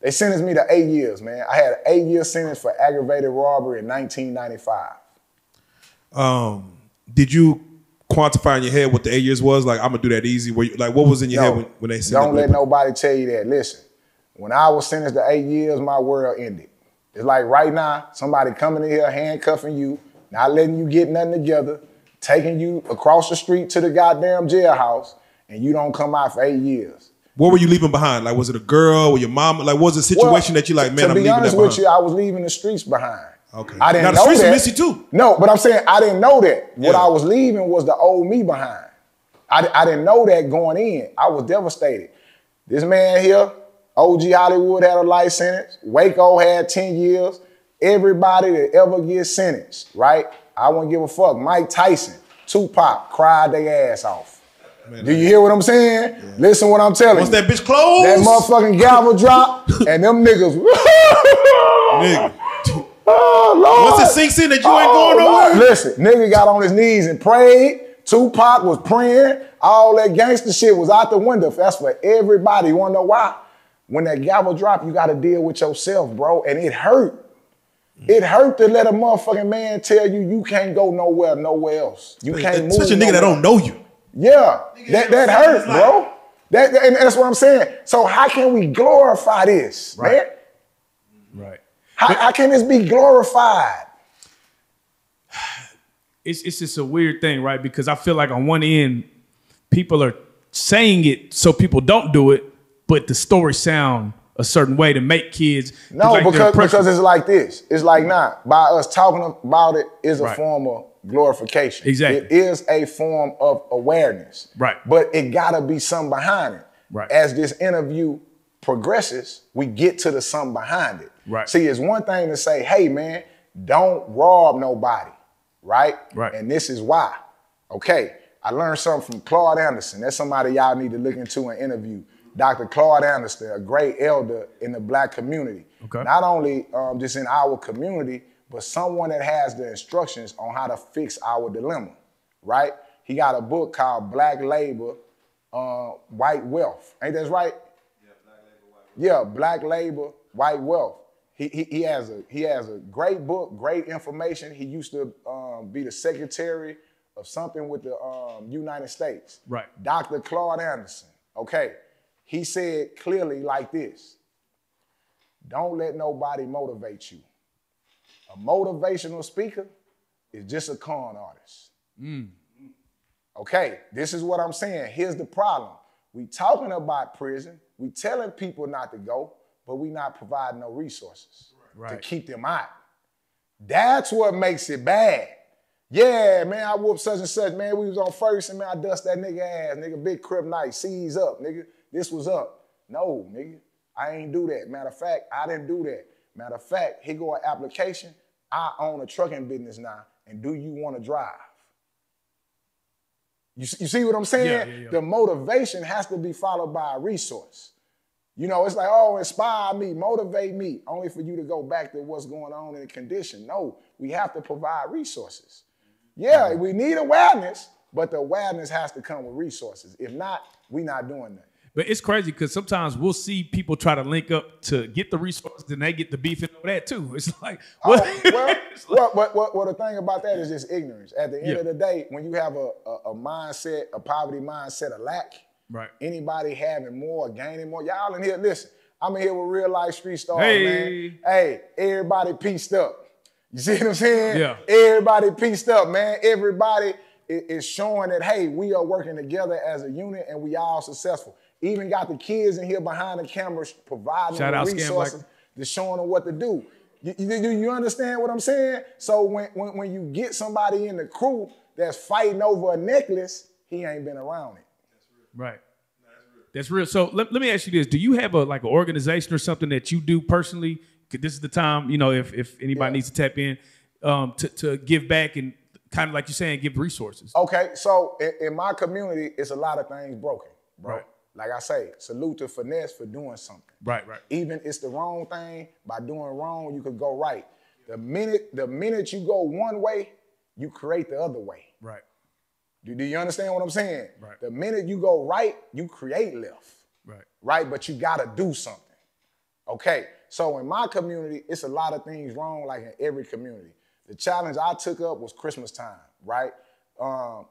They sentenced me to 8 years, man. I had an 8-year sentence for aggravated robbery in 1995. Did you quantify in your head what the 8 years was? Like, I'm gonna do that easy. Like, what was in your head when they sentenced you? Don't let nobody tell you that. Listen, when I was sentenced to 8 years, my world ended. It's like right now, somebody coming in here handcuffing you, not letting you get nothing together, taking you across the street to the goddamn jailhouse, and you don't come out for 8 years. What were you leaving behind? Like, was it a girl or your mom? Like, what was the situation that you like, man, I'm leaving that behind? To be honest with you, I was leaving the streets behind. Okay. I didn't know that. Now, the streets are missy too. No, but I'm saying I didn't know that. What I was leaving was the old me behind. I didn't know that going in. I was devastated. This man here, OG Hollywood had a life sentence. Waco had 10 years. Everybody that ever gets sentenced, right? I wouldn't give a fuck. Mike Tyson, Tupac cried their ass off. Man, do you hear what I'm saying? Yeah. Listen what I'm telling you. Once that bitch closed? That motherfucking gavel drop, and them niggas. Nigga. Oh, Lord. Once it sinks in that you ain't going nowhere. Listen, nigga got on his knees and prayed. Tupac was praying. All that gangster shit was out the window. That's for everybody. You wanna know why? When that gavel drop, you gotta deal with yourself, bro. And it hurt. It hurt to let a motherfucking man tell you you can't go nowhere else. You can't move. Such a nigga that don't know you. Yeah, that hurt, bro. And that's what I'm saying. So how can we glorify this, man? Right. How can this be glorified? It's just a weird thing, right? Because I feel like on one end, people are saying it so people don't do it, but the stories sound a certain way to make kids. No, like because it's like this. It's like by us talking about it is a form of glorification. Exactly. It is a form of awareness. Right. But it gotta be something behind it. Right. As this interview progresses, we get to the something behind it. Right. See, it's one thing to say, hey man, don't rob nobody. Right? Right. And this is why. Okay. I learned something from Claude Anderson. That's somebody y'all need to look into and interview. Dr. Claude Anderson, a great elder in the black community. Okay. Not only just in our community, but someone that has the instructions on how to fix our dilemma, right? He got a book called Black Labor, White Wealth. Ain't that right? Yeah, Black Labor, White Wealth. Yeah, Black Labor, White Wealth. He has a great book, great information. He used to be the secretary of something with the United States. Right. Dr. Claude Anderson, okay. He said clearly like this: don't let nobody motivate you. A motivational speaker is just a con artist. Okay, this is what I'm saying. Here's the problem. We talking about prison. We telling people not to go, but we not providing no resources to keep them out. That's what makes it bad. Yeah, man, I whooped such and such, man. We was on Ferguson, man. I dust that nigga ass, nigga. Big Criptonite, seize up, nigga. This was up. No, nigga, I ain't do that. Matter of fact, I didn't do that. Matter of fact, here go an application. I own a trucking business now, and do you want to drive? You see what I'm saying? Yeah. The motivation has to be followed by a resource. You know, it's like, oh, inspire me, motivate me, only for you to go back to what's going on in the condition. No, we have to provide resources. Yeah, we need awareness, but the awareness has to come with resources. If not, we're not doing that. But it's crazy because sometimes we'll see people try to link up to get the resources and they get the beef and all that too. It's like, what? Well, the thing about that is just ignorance. At the end of the day, when you have a mindset, a poverty mindset, a lack, anybody having more, gaining more, y'all in here, listen, I'm in here with RealLyfe Street Starz, man. Hey, everybody pieced up. You see what I'm saying? Yeah. Everybody pieced up, man. Everybody is showing that, hey, we are working together as a unit and we all successful. Even got the kids in here behind the cameras providing them resources to showing them what to do. You understand what I'm saying? So when you get somebody in the crew that's fighting over a necklace, he ain't been around it. Right. That's real. So let me ask you this. Do you have an organization or something that you do personally? This is the time, you know, if anybody needs to tap in to give back and kind of like you're saying, give resources. Okay, so in my community, it's a lot of things broken, bro. Right. Like I say, salute to Finesse for doing something. Right. Even it's the wrong thing, by doing wrong, you could go right. The minute you go one way, you create the other way. Right. Do you understand what I'm saying? Right. The minute you go right, you create left. Right. Right, but you gotta do something. Okay, so in my community, it's a lot of things wrong like in every community. The challenge I took up was Christmas time, right? The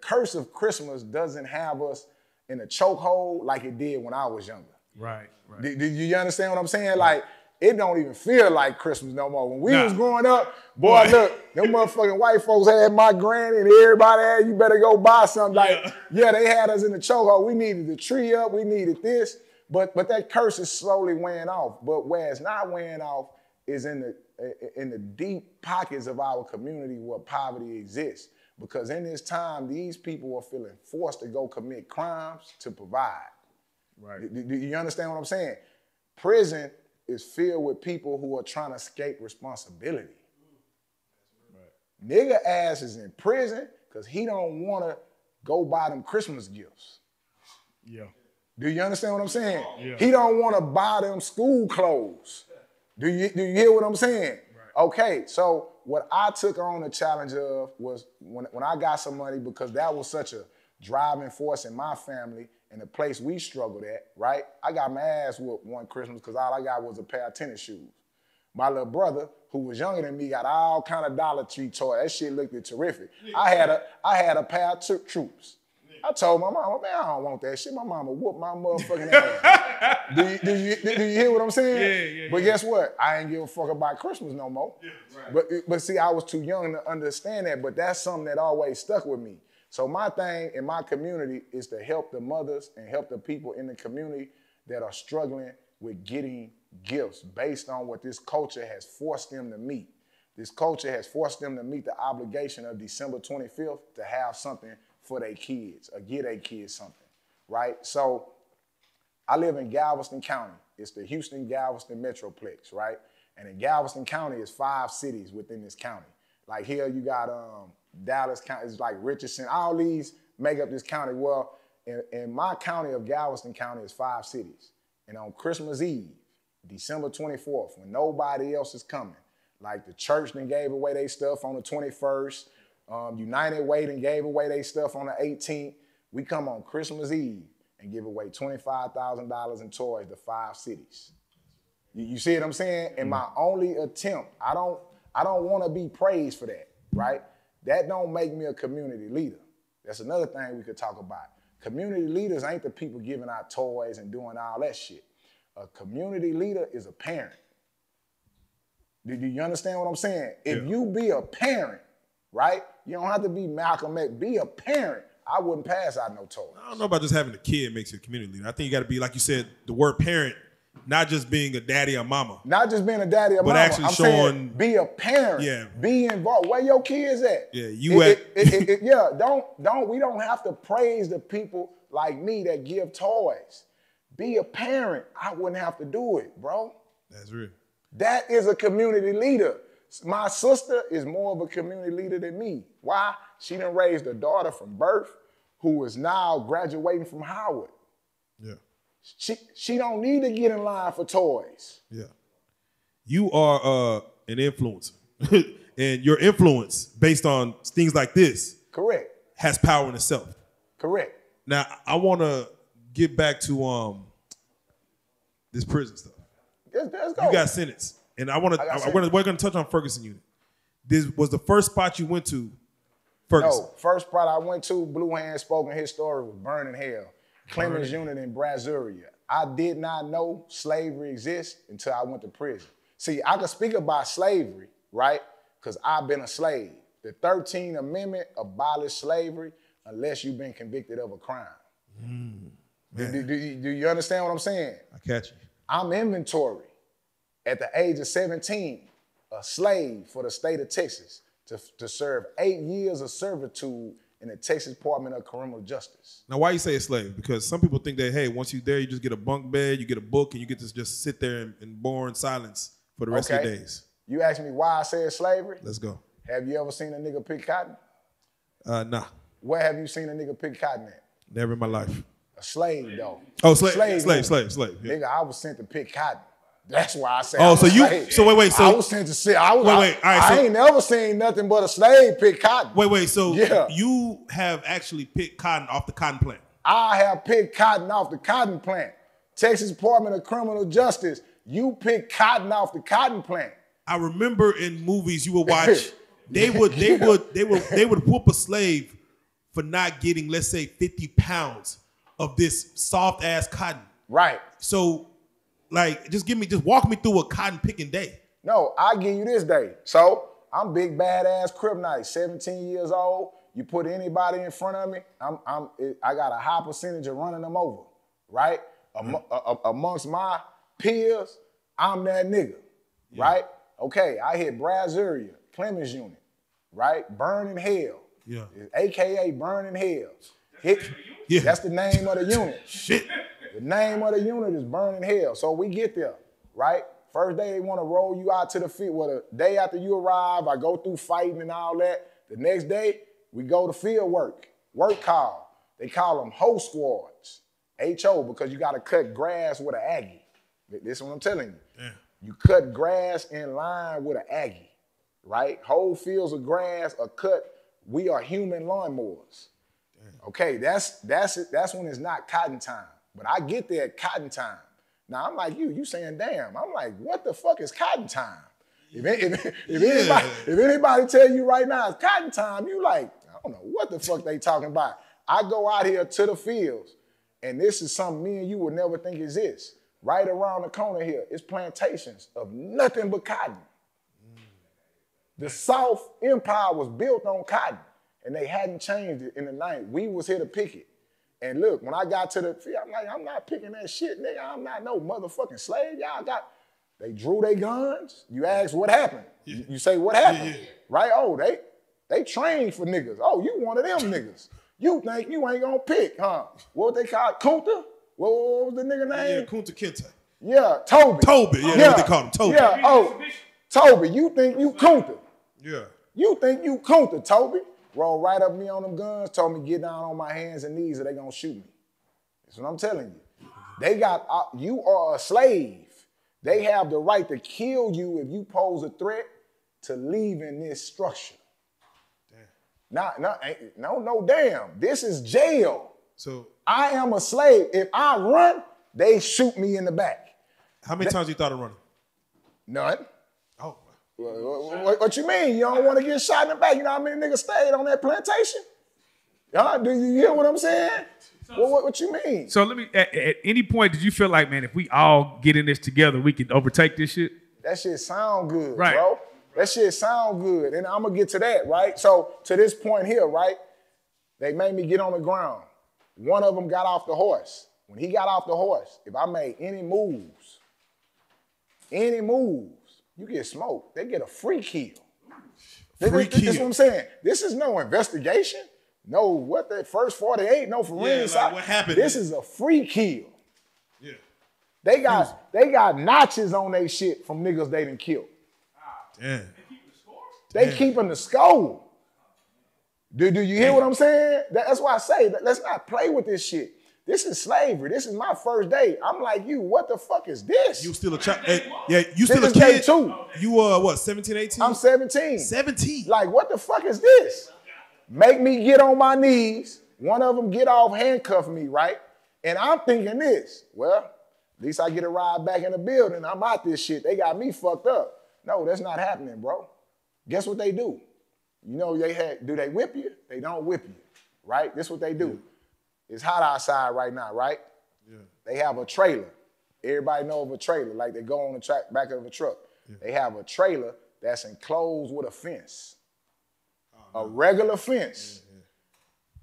curse of Christmas doesn't have us in a chokehold like it did when I was younger. Right. Do you understand what I'm saying? Like, it don't even feel like Christmas no more. When we was growing up, boy, look, them motherfucking white folks had my granny and everybody had, you better go buy something. Like, they had us in the chokehold. We needed the tree up, we needed this, but that curse is slowly wearing off. But where it's not wearing off is in the deep pockets of our community where poverty exists. Because in this time, these people are feeling forced to go commit crimes to provide. Right. Do you understand what I'm saying? Prison is filled with people who are trying to escape responsibility. Right. Nigga ass is in prison because he don't want to go buy them Christmas gifts. Yeah. Do you understand what I'm saying? Yeah. He don't want to buy them school clothes. Do you hear what I'm saying? Right. Okay, so what I took on the challenge of was when I got some money, because that was such a driving force in my family and the place we struggled at, right? I got my ass whooped one Christmas because all I got was a pair of tennis shoes. My little brother, who was younger than me, got all kind of Dollar Tree toys. That shit looked terrific. I had a pair of troops. I told my mama, man, I don't want that shit. My mama whooped my motherfucking ass. do you hear what I'm saying? Yeah. But guess what? I ain't give a fuck about Christmas no more. Yeah, right. But see, I was too young to understand that, but that's something that always stuck with me. So my thing in my community is to help the mothers and help the people in the community that are struggling with getting gifts based on what this culture has forced them to meet. This culture has forced them to meet the obligation of December 25th to have something for their kids or get their kids something, right? So I live in Galveston County. It's the Houston-Galveston Metroplex, right? And in Galveston County, is 5 cities within this county. Like here you got Dallas County, it's like Richardson, all these make up this county. Well, in my county of Galveston County is 5 cities. And on Christmas Eve, December 24th, when nobody else is coming, like the church then gave away their stuff on the 21st, United Way and gave away their stuff on the 18th. We come on Christmas Eve and give away $25,000 in toys to 5 cities. You see what I'm saying? And my only attempt, I don't want to be praised for that, right? That don't make me a community leader. That's another thing we could talk about. Community leaders ain't the people giving out toys and doing all that shit. A community leader is a parent. Do you understand what I'm saying? If you be a parent, right? You don't have to be Malcolm X. Be a parent. I wouldn't pass out no toys. I don't know about just having a kid makes you a community leader. I think you got to be, like you said, the word parent, not just being a daddy or mama. Not just being a daddy or mama. But actually showing. Be a parent. Yeah. Be involved. Where your kids at? Yeah. We don't have to praise the people like me that give toys. Be a parent. I wouldn't have to do it, bro. That's real. That is a community leader. My sister is more of a community leader than me. Why? She done raised a daughter from birth who is now graduating from Howard. Yeah. She don't need to get in line for toys. Yeah. You are an influencer. And your influence based on things like this. Correct. Has power in itself. Correct. Now, I want to get back to this prison stuff. Let's go. You got sentenced. And we're going to touch on Ferguson Unit. This was the first spot you went to, Ferguson? No, first spot I went to, Blue Hand spoken his story, was Burning Hell. Clemens Unit in Brazuria. I did not know slavery exists until I went to prison. See, I can speak about slavery, right? Because I've been a slave. The 13th Amendment abolished slavery unless you've been convicted of a crime. Do you understand what I'm saying? I catch you. I'm inventory at the age of 17, a slave for the state of Texas to serve 8 years of servitude in the Texas Department of Criminal Justice. Now, why you say a slave? Because some people think that, hey, once you're there, you just get a bunk bed, you get a book, and you get to just sit there in boring silence for the rest of your days. You asked me why I said slavery? Let's go. Have you ever seen a nigga pick cotton? Nah. Where have you seen a nigga pick cotton at? Never in my life. A slave, though. Oh, slave. Yeah. Nigga, I was sent to pick cotton. That's why I said. Oh, so you? So wait. So I was sent to sit. All right, I ain't never seen nothing but a slave pick cotton. Wait. So you have actually picked cotton off the cotton plant? I have picked cotton off the cotton plant. Texas Department of Criminal Justice. You pick cotton off the cotton plant. I remember in movies you would watch. They would whoop a slave for not getting, let's say, 50 pounds of this soft ass cotton. Right. So, like, just walk me through a cotton picking day. No, I'll give you this day. So I'm big badass Criptonite, 17 years old. You put anybody in front of me, I got a high percentage of running them over, right? Amongst my peers, I'm that nigga, right? Okay, I hit Brazuria, Clemens Unit, right? Burning Hell, AKA Burning Hell. That's the name of the unit. Shit. The name of the unit is Burning Hell. So we get there, right? First day they want to roll you out to the field. Well, the day after you arrive, I go through fighting and all that. The next day, we go to field work call. They call them hoe squads, H-O, because you got to cut grass with an Aggie. This is what I'm telling you. Yeah. You cut grass in line with an Aggie, right? Whole fields of grass are cut. We are human lawnmowers. Damn. Okay, that's when it's not cotton time. But I get there at cotton time. Now, I'm like you saying, damn. I'm like, what the fuck is cotton time? If anybody tell you right now it's cotton time, you like, I don't know what the fuck they talking about. I go out here to the fields, and this is something me and you would never think exists. Right around the corner here, it's plantations of nothing but cotton. The South Empire was built on cotton, and they hadn't changed it in the 90s. We was here to pick it. And look, when I got to the field, I'm like, I'm not picking that shit, nigga. I'm not no motherfucking slave. They drew their guns. You ask what happened. Yeah. You say what happened, right? Oh, they trained for niggas. Oh, you one of them niggas. You think you ain't gonna pick, huh? What they call it? Kunta? What was the nigga name? Yeah, Kunta Kinte. Yeah, Toby. Yeah, that's what they called him, Toby. Yeah, oh, Toby, you think you Kunta. Yeah. You think you Kunta, Toby. Roll right up me on them guns, told me get down on my hands and knees or they gonna shoot me. That's what I'm telling you. They got, you are a slave. They have the right to kill you if you pose a threat to leaving this structure. Damn. No, damn. This is jail. So I am a slave. If I run, they shoot me in the back. How many times you thought of running? None. Oh. What you mean? You don't want to get shot in the back? You know how many niggas stayed on that plantation? Do you hear what I'm saying? What you mean? So let me, at any point, did you feel like, man, if we all get in this together, we can overtake this shit? That shit sound good, right, bro. That shit sound good. And I'm going to get to that, right? So to this point here, right, they made me get on the ground. One of them got off the horse. When he got off the horse, if I made any moves, you get smoked. They get a free kill. This is what I'm saying. This is no investigation. No, what the first 48, no forensics. Yeah, like what happened? This is a free kill. Yeah. They got notches on their shit from niggas they done killed. Damn. They keeping the score. Do you hear what I'm saying? That's why I say, let's not play with this shit. This is slavery. This is my first day. I'm like, what the fuck is this? You still a child? Yeah, you still a kid? Too. You what, 17, 18? I'm 17. 17? Like, what the fuck is this? Make me get on my knees. One of them get off, handcuff me, right? And I'm thinking this, well, at least I get a ride back in the building. I'm out this shit. They got me fucked up. No, that's not happening, bro. Guess what they do? You know, do they whip you? They don't whip you, right? This is what they do. It's hot outside right now, right? Yeah. They have a trailer. Everybody know of a trailer, like they go on the back of a truck. Yeah. They have a trailer that's enclosed with a fence, a regular fence. Yeah.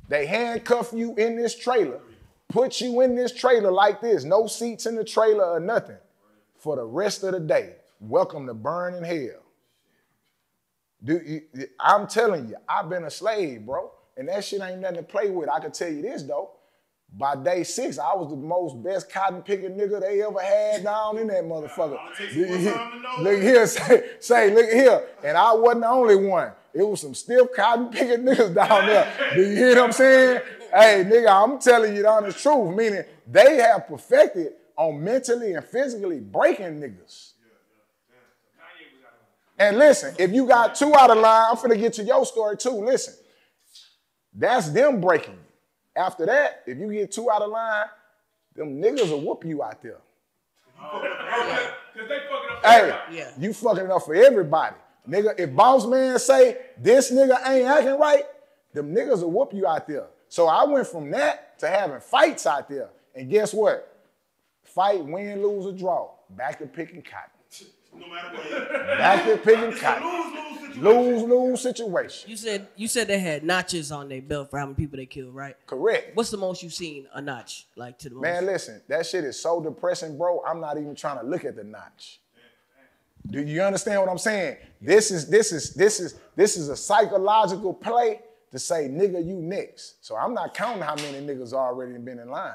They handcuff you in this trailer, put you in this trailer like this, no seats in the trailer or nothing, for the rest of the day. Welcome to burning hell. I'm telling you, I've been a slave, bro. And that shit ain't nothing to play with. I can tell you this, though. By day 6, I was the best cotton picking nigga they ever had down in that motherfucker. Look here, look here. And I wasn't the only one. It was some stiff cotton picking niggas down there. Do you hear what I'm saying? Hey, nigga, I'm telling you the honest truth. Meaning they have perfected on mentally and physically breaking niggas. And listen, if you got 2 out of line, I'm finna get to your story too. Listen. That's them breaking you. After that, if you get 2 out of line, them niggas will whoop you out there. Because they fucking up. Hey, you fucking it up for everybody. Nigga, if boss man say this nigga ain't acting right, them niggas will whoop you out there. So I went from that to having fights out there. And guess what? Fight, win, lose, or draw. Back to picking cotton. No matter what. Back to picking cotton. Lose situation. You said they had notches on their belt for how many people they killed, right? Correct. What's the most you've seen a notch like to the most? Man, listen, that shit is so depressing, bro. I'm not even trying to look at the notch. Do you understand what I'm saying? This is a psychological play to say, nigga, you next. So I'm not counting how many niggas already been in line.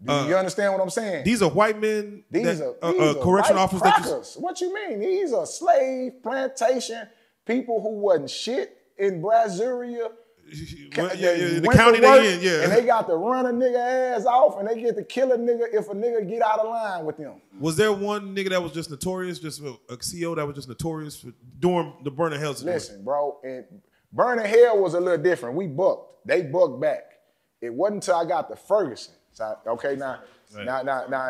Do you understand what I'm saying? These are white men. These are correction white officers. crackers. What you mean? These are slave plantation people who wasn't shit in Brazilia. The county they in, yeah. And they got to run a nigga ass off, and they get to kill a nigga if a nigga get out of line with them. Was there one nigga that was just notorious, just a CEO that was just notorious for during the Burning Hell situation? Listen, bro, and Burning Hell was a little different. We bucked. They bucked back. It wasn't until I got to Ferguson. So, okay, now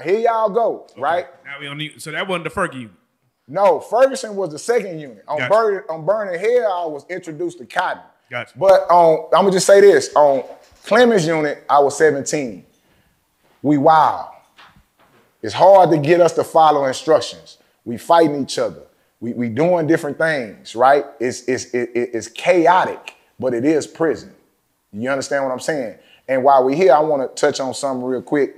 here y'all go, okay. Right? Now we don't need. So that wasn't the Fergie unit. No, Ferguson was the second unit. On Burning Hell, I was introduced to Cotton. Gotcha. But I'm gonna just say this: on Clemens unit, I was 17. We wild. It's hard to get us to follow instructions. We fighting each other. We doing different things, right? It's chaotic, but it is prison. You understand what I'm saying? And while we're here, I want to touch on something real quick.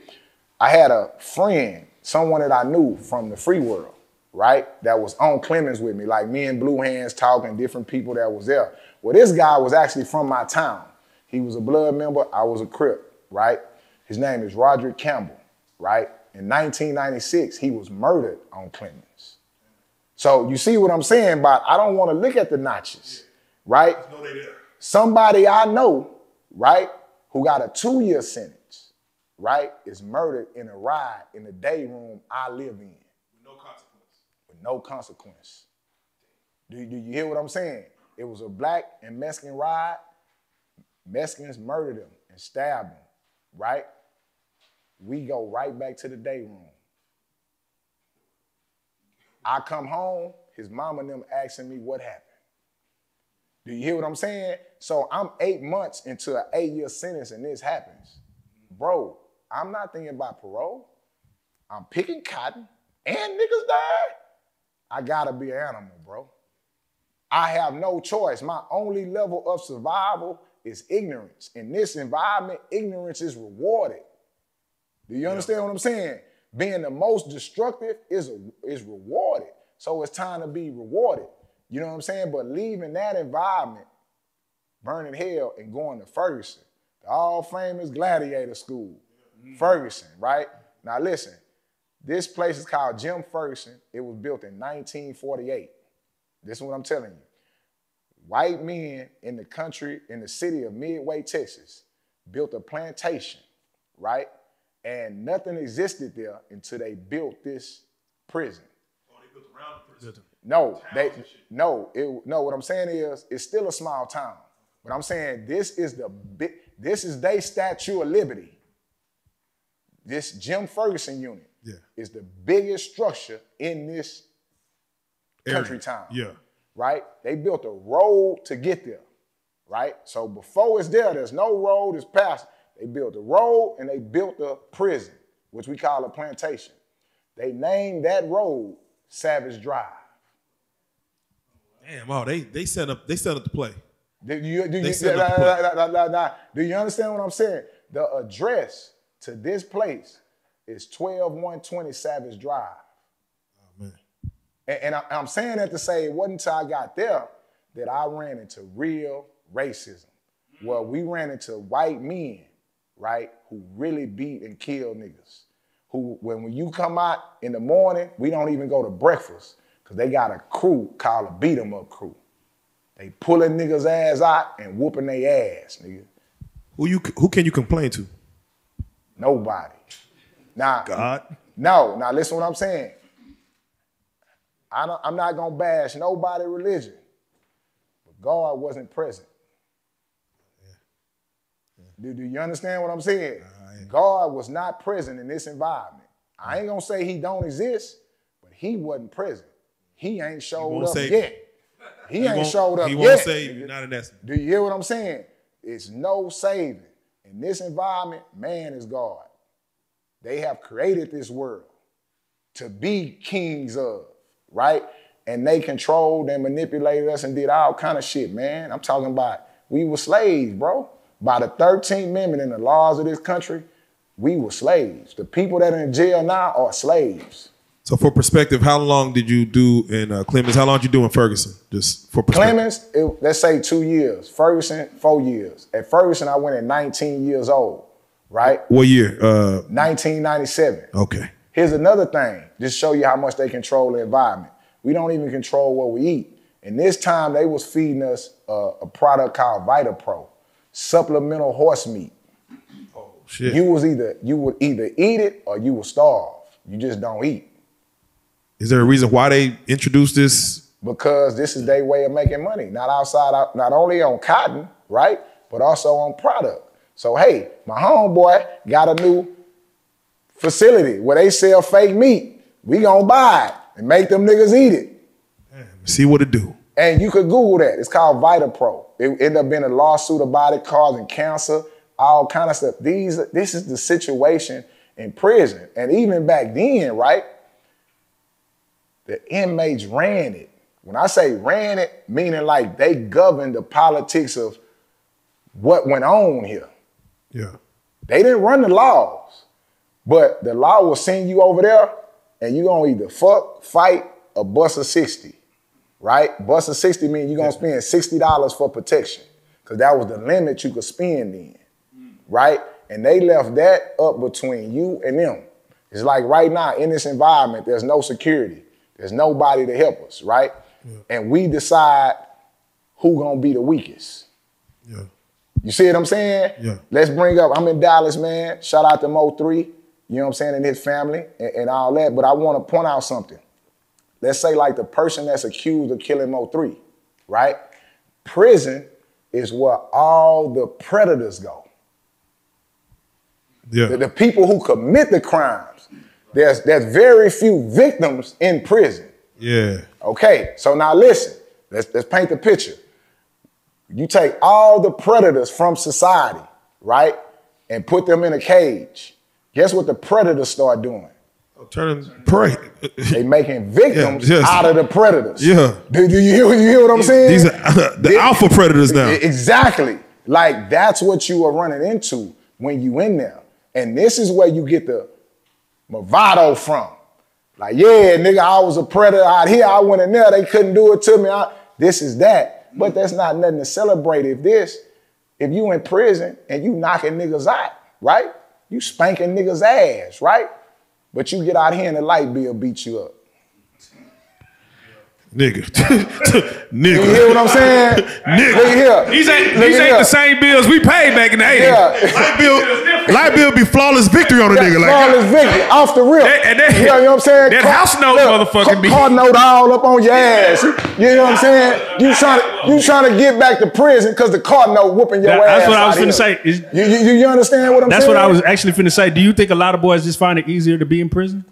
I had a friend, someone that I knew from the free world, right? That was on Clemens with me, like me and Blue Hands talking, different people that was there. Well, this guy was actually from my town. He was a blood member. I was a Crip, right? His name is Roderick Campbell, right? In 1996, he was murdered on Clemens. So you see what I'm saying about I don't want to look at the notches, right? Somebody I know, right, who got a 2-year sentence, right, is murdered in a ride in the day room I live in. With no consequence. With no consequence. Do you hear what I'm saying? It was a black and Mexican ride. Mexicans murdered him and stabbed him, right? We go right back to the day room. I come home, his mama and them asking me what happened. Do you hear what I'm saying? So I'm 8 months into an 8-year sentence and this happens. Bro, I'm not thinking about parole. I'm picking cotton and niggas died. I gotta be an animal, bro. I have no choice. My only level of survival is ignorance. In this environment, ignorance is rewarded. Do you understand what I'm saying? Being the most destructive is rewarded. So it's time to be rewarded. You know what I'm saying? But leaving that environment, Burning Hell, and going to Ferguson, the all-famous gladiator school, Ferguson, right? Now listen, this place is called Jim Ferguson. It was built in 1948. This is what I'm telling you. White men in the country, in the city of Midway, Texas, built a plantation, right? And nothing existed there until they built this prison. Oh, they built around the prison. No, what I'm saying is it's still a small town. But I'm saying this is their Statue of Liberty. This Jim Ferguson unit is the biggest structure in this country town. Yeah. Right? They built a road to get there. Right? So before it's there's no road, it's past. They built a road and they built a prison, which we call a plantation. They named that road Savage Drive. Damn, oh, they set up the play. Do you understand what I'm saying? The address to this place is 12120 Savage Drive. Oh, man. And I'm saying that to say it wasn't until I got there that I ran into real racism. Well, we ran into white men, right, who really beat and kill niggas. Who, when you come out in the morning, we don't even go to breakfast because they got a crew called a beat 'em up crew. They pulling niggas' ass out and whooping their ass, nigga. Who can you complain to? Nobody. Now, God? No, now listen what I'm saying. I'm not gonna bash nobody's religion, but God wasn't present. Do you understand what I'm saying? God was not present in this environment. I ain't gonna say he don't exist, but he wasn't present. He ain't showed up yet. He ain't showed up yet. He won't save you, not in essence. Do you hear what I'm saying? It's no saving. In this environment, man is God. They have created this world to be kings of, right? And they controlled and manipulated us and did all kind of shit, man. I'm talking about we were slaves, bro. By the 13th Amendment in the laws of this country, we were slaves. The people that are in jail now are slaves. So for perspective, how long did you do in Clemens? How long did you do in Ferguson? Just for perspective. Clemens, let's say 2 years. Ferguson, 4 years. At Ferguson, I went at 19 years old, right? What year? 1997. Okay. Here's another thing, just show you how much they control the environment. We don't even control what we eat. And this time they was feeding us a product called VitaPro, supplemental horse meat. Oh shit. You would either eat it or you would starve. You just don't eat. Is there a reason why they introduced this? Because this is their way of making money. Not only on cotton, right? But also on product. So hey, my homeboy got a new facility where they sell fake meat. We gonna buy it and make them niggas eat it. See what it do. And you could Google that. It's called VitaPro. It ended up being a lawsuit about it causing cancer, all kind of stuff. This is the situation in prison. And even back then, right, the inmates ran it. When I say ran it, meaning like they governed the politics of what went on here. Yeah. They didn't run the laws, but the law will send you over there and you gonna either fuck, fight, or bust a 60, right? Bust a 60 means you're gonna spend $60 for protection because that was the limit you could spend in, right? And they left that up between you and them. It's like right now in this environment, there's no security. There's nobody to help us, right? Yeah. And we decide who gonna be the weakest. Yeah. You see what I'm saying? Yeah. Let's bring up, I'm in Dallas, man. Shout out to Mo3, you know what I'm saying, and his family and all that. But I want to point out something. Let's say like the person that's accused of killing Mo3, right? Prison is where all the predators go. Yeah. The people who commit the crimes. There's very few victims in prison. Yeah. Okay, so now listen, let's paint the picture. You take all the predators from society, right, and put them in a cage. Guess what the predators start doing? Turning prey. They making victims yes. out of the predators. Yeah. Do you hear what I'm saying? These are the alpha predators now. Exactly. Like that's what you are running into when you in there. And this is where you get the bravado from. Like, yeah, nigga, I was a predator out here. I went in there. They couldn't do it to me. This is that. But that's not nothing to celebrate. If you in prison and you knocking niggas out, right? You spanking niggas' ass, right? But you get out here and the light bill beat you up. Nigga. Nigga. You hear what I'm saying? Nigga. Look here. These ain't the same bills we paid back in the 80s. Yeah. Light bill be flawless victory on a nigga. Like flawless victory, off the rip. You know what I'm saying? That house note motherfucking be. Car note all up on your ass. You know what I'm saying? You trying to get back to prison because the car note whooping your ass. That's what I was finna say. You understand what I'm saying? That's what I was actually finna say. Do you think a lot of boys just find it easier to be in prison?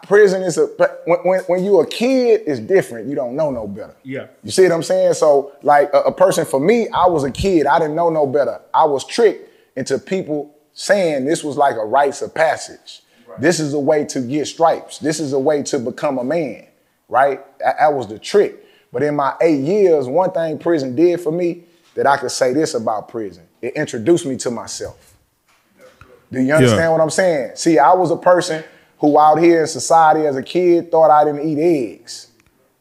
Prison is when you a kid, it's different. You don't know no better. Yeah. You see what I'm saying? So like a person, for me, I was a kid. I didn't know no better. I was tricked into people saying this was like a rites of passage. Right. This is a way to get stripes. This is a way to become a man, right? That was the trick. But in my 8 years, one thing prison did for me that I could say this about prison, it introduced me to myself. Do you understand what I'm saying? See, I was a person who out here in society as a kid thought I didn't eat eggs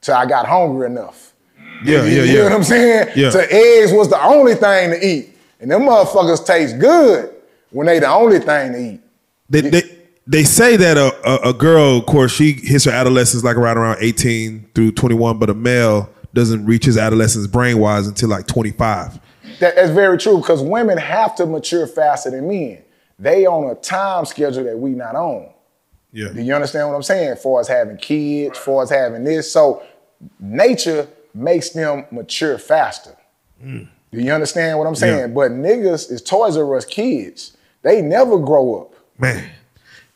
till I got hungry enough. You know what I'm saying? Yeah. So eggs was the only thing to eat. And them motherfuckers taste good when they the only thing to eat. They say that a girl, of course, she hits her adolescence like around 18 through 21, but a male doesn't reach his adolescence brain-wise until like 25. That's very true, because women have to mature faster than men. They on a time schedule that we not on. Yeah. Do you understand what I'm saying? As far as having kids, as far as having this. So nature makes them mature faster. Do you understand what I'm saying? Yeah. But niggas is Toys R Us kids. They never grow up. Man.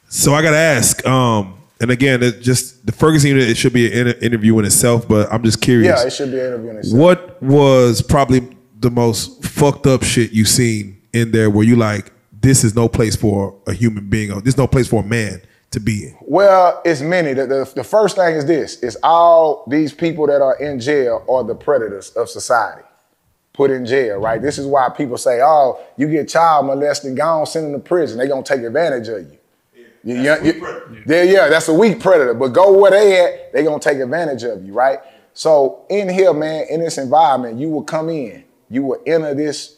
So I got to ask, and again, it just the Ferguson Unit, it should be an interview in itself, but I'm just curious. Yeah, it should be an interview in itself. What was probably the most fucked up shit you seen in there where you like, this is no place for a human being, or this is no place for a man to be in? Well, it's many. The first thing is this. It's all these people that are in jail are the predators of society. Put in jail, right? This is why people say, oh, you get child molested, gone, send them to prison. They're going to take advantage of you. That's a weak predator. But go where they at, they're going to take advantage of you, right? So in here, man, in this environment, you will come in. You will enter this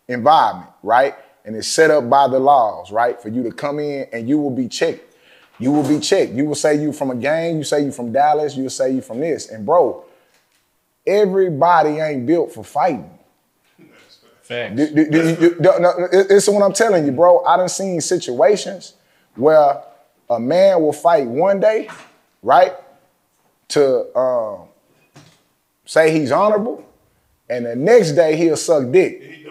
environment, right? And it's set up by the laws, right? For you to come in and you will be checked. You will be checked. You will say you from a gang, you say you from Dallas, you will say you from this. And bro, everybody ain't built for fighting. Facts. It's what I'm telling you, bro. I done seen situations where a man will fight one day, right? To say he's honorable, and the next day he'll suck dick.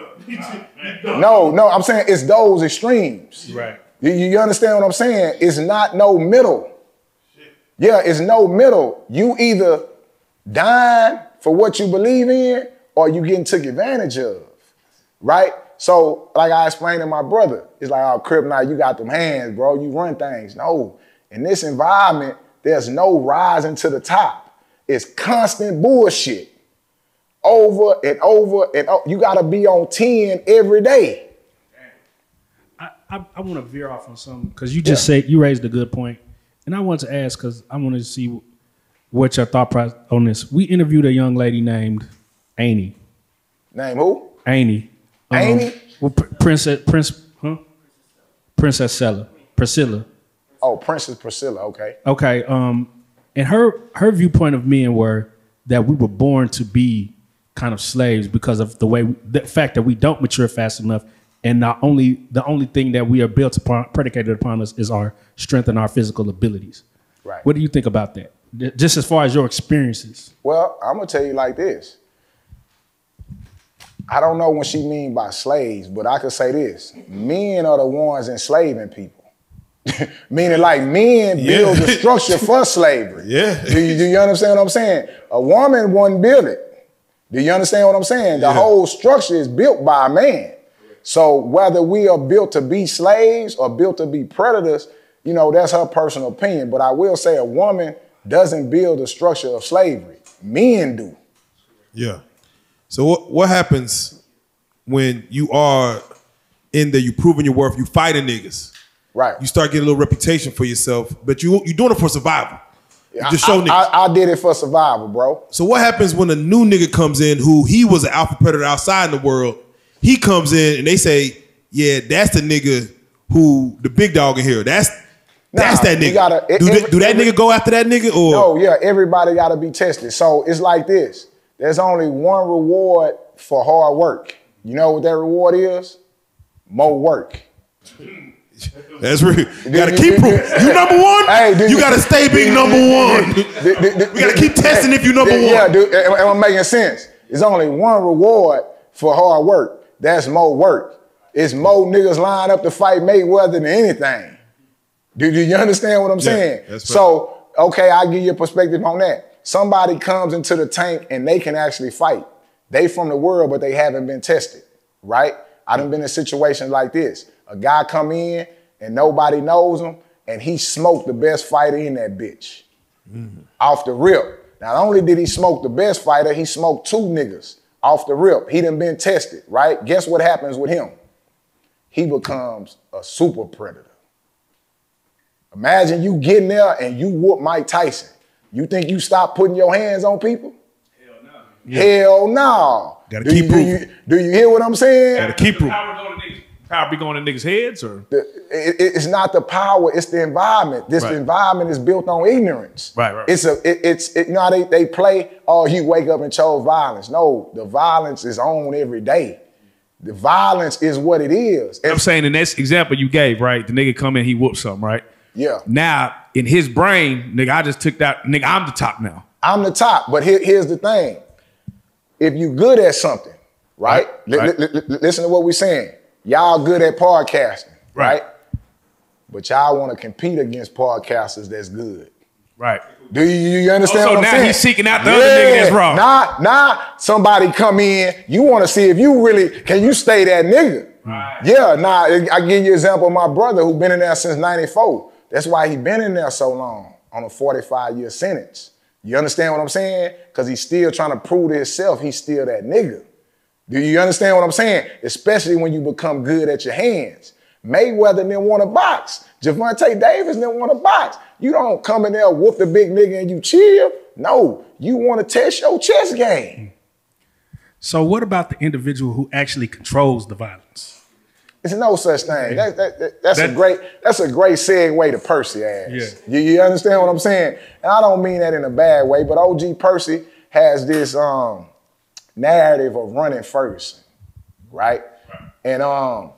No, I'm saying it's those extremes. Right. You understand what I'm saying? It's not no middle. Yeah, it's no middle. You either dying for what you believe in or you getting took advantage of, right? So like I explained to my brother, it's like, oh, Crip, now you got them hands, bro. You run things. No, in this environment, there's no rising to the top. It's constant bullshit. Over and over and over. You gotta be on 10 every day. I want to veer off on something because you just said you raised a good point, and I want to ask because I want to see what your thought process on this. We interviewed a young lady named Annie. Name who? Annie. Annie? Well, Princess Priscilla. Oh, Princess Priscilla. Okay. Okay. And her viewpoint of men were that we were born to be kind of slaves because of the fact that we don't mature fast enough. And the only thing that we are built upon, predicated upon us, is our strength and our physical abilities. Right. What do you think about that? Just as far as your experiences. Well, I'm gonna tell you like this. I don't know what she mean by slaves, but I could say this: men are the ones enslaving people. Meaning, like, men build the structure for slavery. Yeah. Do you understand what I'm saying? A woman wouldn't build it. Do you understand what I'm saying? The whole structure is built by a man. So whether we are built to be slaves or built to be predators, you know, that's her personal opinion. But I will say a woman doesn't build the structure of slavery. Men do. Yeah. So what happens when you are in there, you proving your worth, you fighting niggas. Right. You start getting a little reputation for yourself, but you're doing it for survival. You just show niggas. I did it for survival, bro. So what happens when a new nigga comes in who he was an alpha predator outside in the world? He comes in and they say, yeah, that's the nigga who the big dog in here. That's that nigga. Do that nigga go after that nigga? Or? No, yeah, everybody gotta be tested. So it's like this. There's only one reward for hard work. You know what that reward is? More work. That's real. You gotta keep proving. You number one? Hey, you gotta stay being number one. We gotta keep testing if you number one. Yeah, dude, am I making sense? There's only one reward for hard work. That's more work. It's more niggas line up to fight Mayweather than anything. Do you understand what I'm saying? So, okay, I'll give you a perspective on that. Somebody comes into the tank and they can actually fight. They from the world, but they haven't been tested, right? I done been in situations like this. A guy come in and nobody knows him and he smoked the best fighter in that bitch. Off the rip. Not only did he smoke the best fighter, he smoked two niggas. Off the rip. He done been tested, right? Guess what happens with him? He becomes a super predator. Imagine you getting there and you whoop Mike Tyson. You think you stop putting your hands on people? Hell no. Yeah. Hell no. Gotta keep proving. Do you hear what I'm saying? Gotta keep proving. Power be going to niggas' heads, or it's not the power, it's the environment. This environment is built on ignorance. Right. It's you know how they play, oh, you wake up and chose violence. No, the violence is on every day. The violence is what it is. I'm saying in that example you gave, right? The nigga come in, he whooped something, right? Yeah. Now, in his brain, nigga, I just took that, nigga, I'm the top now. I'm the top, but here's the thing. If you good at something, right? Listen to what we're saying. Y'all good at podcasting, right? But y'all want to compete against podcasters that's good. Right. Do you understand what I'm saying? So now he's seeking out the other nigga that's wrong. Nah, somebody come in, you want to see if you really, can you stay that nigga? Right. Yeah, I give you an example of my brother who been in there since 94. That's why he been in there so long on a 45-year sentence. You understand what I'm saying? Because he's still trying to prove to himself he's still that nigga. Do you understand what I'm saying? Especially when you become good at your hands. Mayweather didn't want to box. Javante Davis didn't want to box. You don't come in there, whoop the big nigga and you chill. No, you want to test your chess game. So what about the individual who actually controls the violence? It's no such thing. That's a great segue to Percy ass. Yeah. You understand what I'm saying? And I don't mean that in a bad way, but OG Percy has this narrative of running Ferguson, right? And I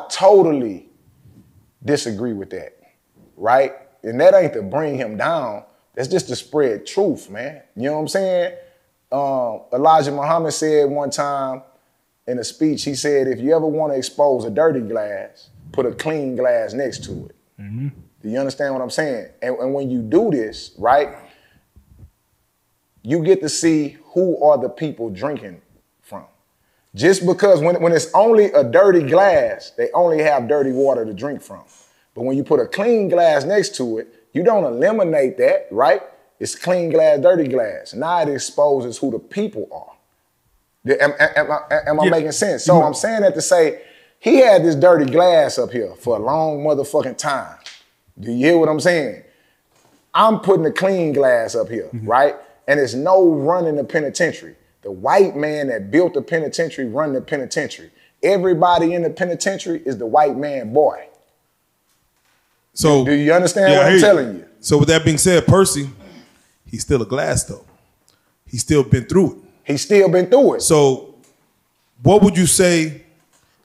totally disagree with that, right? And that ain't to bring him down. That's just to spread truth, man. You know what I'm saying? Elijah Muhammad said one time in a speech, he said, if you ever want to expose a dirty glass, put a clean glass next to it. Mm-hmm. Do you understand what I'm saying? And when you do this, right, you get to see who are the people drinking from. Just because when it's only a dirty glass, they only have dirty water to drink from. But when you put a clean glass next to it, you don't eliminate that, right? It's clean glass, dirty glass. Now it exposes who the people are. Am I making sense? So I'm saying that to say, he had this dirty glass up here for a long motherfucking time. Do you hear what I'm saying? I'm putting a clean glass up here, right? And it's no run in the penitentiary. The white man that built the penitentiary run the penitentiary. Everybody in the penitentiary is the white man boy. So do you understand what I'm telling you? So with that being said, Percy, he's still a glass though. He's still been through it. He's still been through it. So what would you say,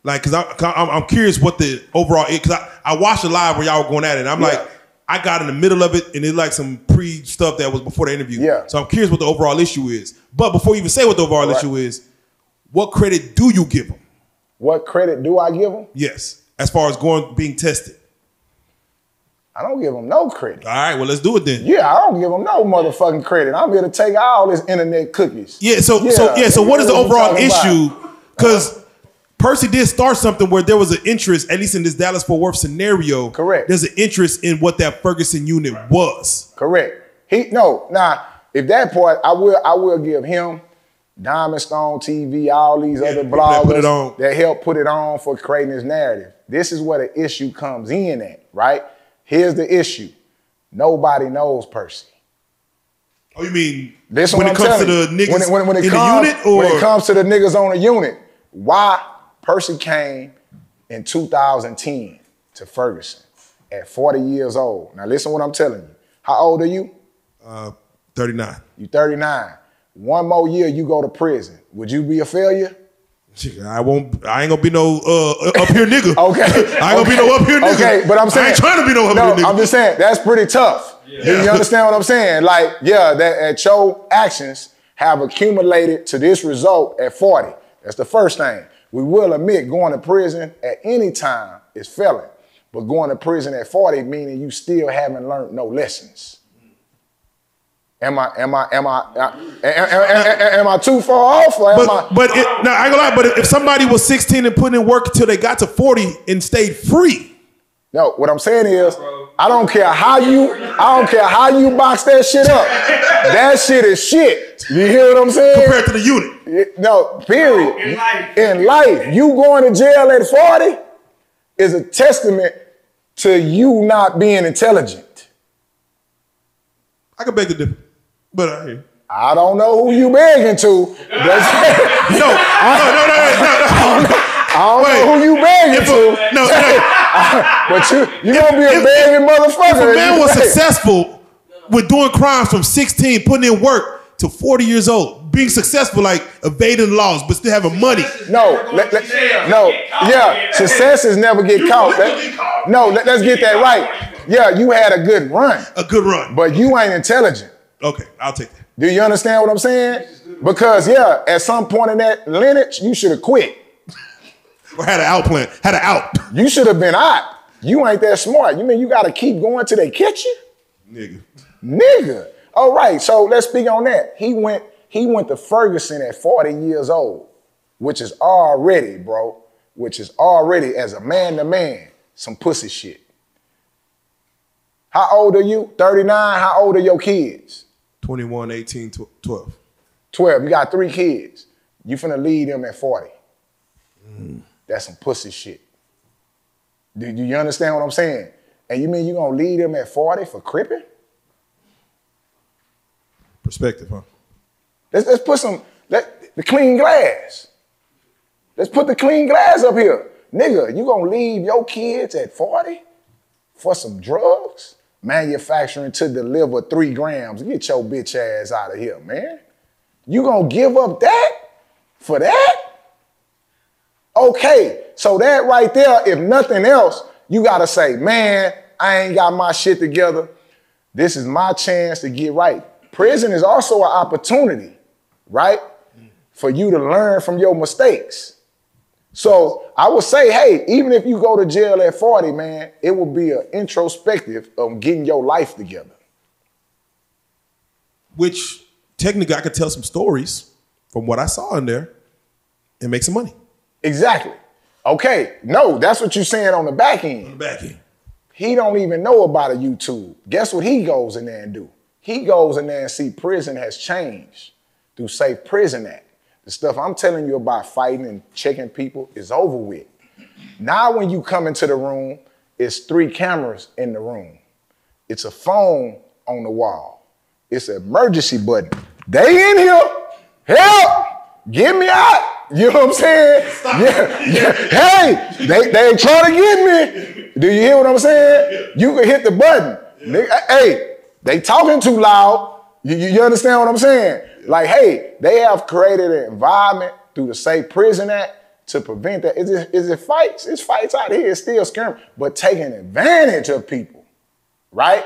like, because I'm curious what the overall is, because I watched it live where y'all were going at it, and I'm like, I got in the middle of it, and it's like some pre-stuff that was before the interview. Yeah. So I'm curious what the overall issue is. But before you even say what the overall issue is, what credit do you give him? What credit do I give him? Yes, as far as being tested. I don't give him no credit. All right, well, let's do it then. Yeah, I don't give him no motherfucking credit. I'm here to take all this internet cookies. Yeah, so what is the overall issue? Because Percy did start something where there was an interest, at least in this Dallas-Fort Worth scenario. Correct. There's an interest in what that Ferguson unit was. Correct. Now, if that part, I will give him, Diamond Stone TV, all these other bloggers that help put it on for creating this narrative. This is where the issue comes in at, right? Here's the issue. Nobody knows Percy. Oh, you mean this when it comes to the niggas when it in comes, the unit? Or? When it comes to the niggas on the unit, why Percy came in 2010 to Ferguson at 40 years old. Now listen what I'm telling you. How old are you? 39. You 39. One more year, you go to prison. Would you be a failure? I ain't gonna be no up here nigga. Okay. I ain't gonna be no up here nigga. Okay, but I'm saying I ain't trying to be no up here nigga. I'm just saying that's pretty tough. Yeah. Do you understand what I'm saying? Like, yeah, that your actions have accumulated to this result at 40. That's the first thing. We will admit going to prison at any time is felon, but going to prison at 40 meaning you still haven't learned no lessons. Am I too far off? Or now I ain't gonna lie. But if somebody was 16 and put in work until they got to 40 and stayed free, no. What I'm saying is, I don't care how you box that shit up. That shit is shit. You hear what I'm saying? Compared to the unit. No. Period. In life, you going to jail at 40 is a testament to you not being intelligent. I can beg the difference. But I don't know who you begging to. I don't know who you begging to. But you gonna be a begging motherfucker. If a man was successful with doing crimes from 16, putting in work to 40 years old, being successful, like evading laws, but still having money. Success is never get caught. Let's get that right. Yeah, you had a good run. A good run. But you ain't intelligent. Okay, I'll take that. Do you understand what I'm saying? Because, yeah, at some point in that lineage, you should have quit. Or had an out plan, had an out. You should have been out. You ain't that smart. You mean you got to keep going till they catch you? Nigga. All right, so let's speak on that. He went to Ferguson at 40 years old, which is already, as a man to man, some pussy shit. How old are you? 39? How old are your kids? 21, 18, 12. 12. You got 3 kids. You finna leave them at 40. That's some pussy shit. Do you understand what I'm saying? And you mean you gonna leave them at 40 for cripping? Perspective, huh? Let's put the clean glass. Let's put the clean glass up here. nigga, you gonna leave your kids at 40 for some drugs? Manufacturing to deliver 3 grams. Get your bitch ass out of here, man. You gonna give up that for that? Okay, so that right there, if nothing else, you gotta say, man, I ain't got my shit together. This is my chance to get right. Prison is also an opportunity, right? For you to learn from your mistakes. So I would say, hey, even if you go to jail at 40, man, it will be an introspective of getting your life together. Which technically I could tell some stories from what I saw in there and make some money. Exactly. Okay, no, that's what you're saying on the back end. On the back end. He don't even know about a YouTube. Guess what he goes in there and do? He goes in there and see prison has changed through Safe Prison Act. The stuff I'm telling you about fighting and checking people is over with. Now when you come into the room, it's 3 cameras in the room. It's a phone on the wall. It's an emergency button. They in here, help, get me out. You know what I'm saying? Yeah. Hey, they ain't trying to get me. Do you hear what I'm saying? You can hit the button. Hey, they talking too loud. You understand what I'm saying? Like, hey, they have created an environment through the Safe Prison Act to prevent that. Is it fights? It's fights out here. It's still scary, but taking advantage of people, right?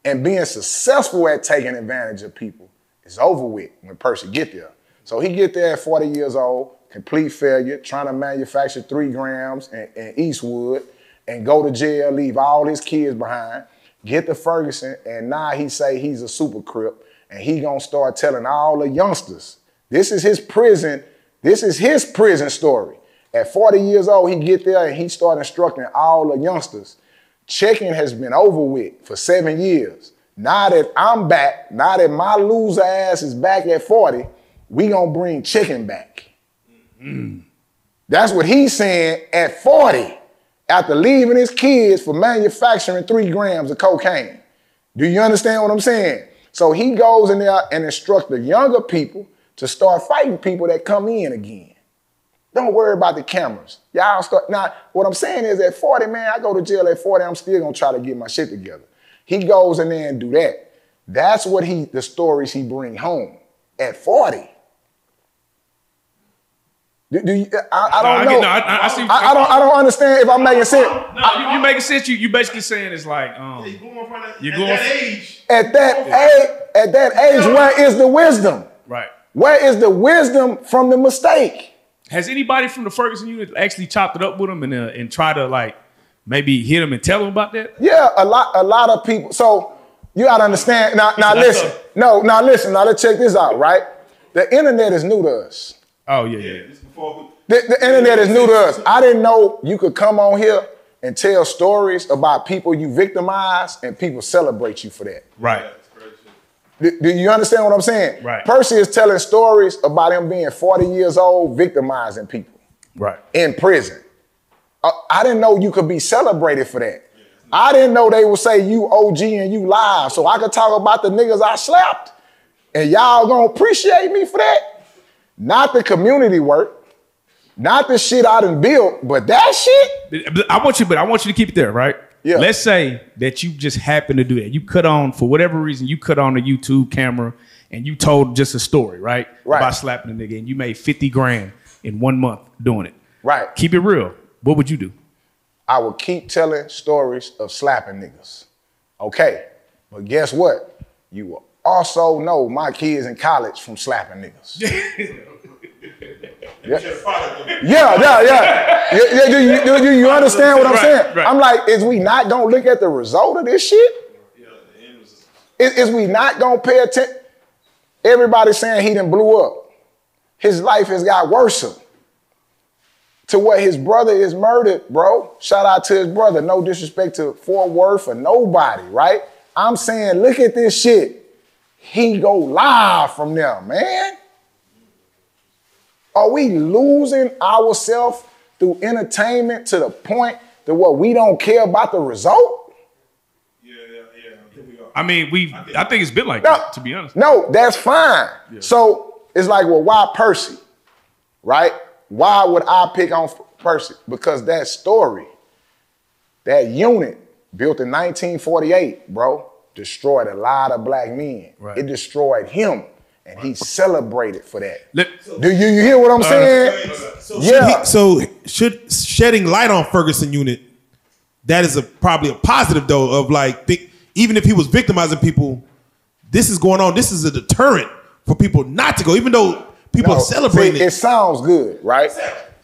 And being successful at taking advantage of people is over with when Percy get there. So he get there at 40 years old, complete failure, trying to manufacture 3 grams in Eastwood and go to jail, leave all his kids behind, get to Ferguson, and now he say he's a super Crip, and he gonna start telling all the youngsters, this is his prison story. At 40 years old, he get there and he start instructing all the youngsters. Checking has been over with for 7 years. Now that I'm back, now that my loser ass is back at 40, we gonna bring checking back. That's what he's saying at 40, after leaving his kids for manufacturing 3 grams of cocaine. Do you understand what I'm saying? So he goes in there and instructs the younger people to start fighting people that come in again. Don't worry about the cameras. Y'all start, now what I'm saying is at 40, man, I go to jail at 40, I'm still gonna try to get my shit together. He goes in there and do that. That's what the stories he bring home at 40. I don't know. I don't understand if I'm making sense. No, you making sense. You basically saying it's like you're going at that age. At that age, where is the wisdom? Right. Where is the wisdom from the mistake? Has anybody from the Ferguson unit actually chopped it up with him and try to like maybe hit him and tell him about that? Yeah, a lot of people. So you gotta understand. Now listen. Now let's check this out. Right, the internet is new to us. Oh yeah. The internet is new to us. I didn't know you could come on here and tell stories about people you victimized and people celebrate you for that. Right. Do you understand what I'm saying? Right. Percy is telling stories about him being 40 years old, victimizing people. Right. In prison. I didn't know you could be celebrated for that. I didn't know they would say you OG and you live, so I could talk about the niggas I slapped, and y'all gonna appreciate me for that. Not the community work, not the shit I done built, but that shit. I want you to keep it there, right? Yeah. Let's say that you just happen to do that. You cut on, for whatever reason, you cut on a YouTube camera and you told just a story, right? About slapping a nigga, and you made 50 grand in 1 month doing it. Right. Keep it real. What would you do? I would keep telling stories of slapping niggas. Okay, but guess what? You will also know my kids in college from slapping niggas. Do you understand what I'm saying? Right. I'm like, is we not gonna look at the result of this shit? Is we not gonna pay attention? Everybody's saying he done blew up. His life has got worse. To what his brother is murdered, bro. Shout out to his brother. No disrespect to Fort Worth or nobody, right? I'm saying, look at this shit. He go live from there, man. Are we losing ourselves through entertainment to the point that what we don't care about the result? Yeah. I think we are. I mean, I think it's been like that, to be honest. No, that's fine. Yeah. So it's like, well, why Percy, right? why would I pick on Percy? Because that story, that unit built in 1948, bro, destroyed a lot of black men. Right. It destroyed him, and he celebrated for that. Do you hear what I'm saying? So should shedding light on Ferguson Unit, that is probably a positive though, of like, even if he was victimizing people, this is going on. This is a deterrent for people not to go, even though people are celebrating it. It sounds good, right?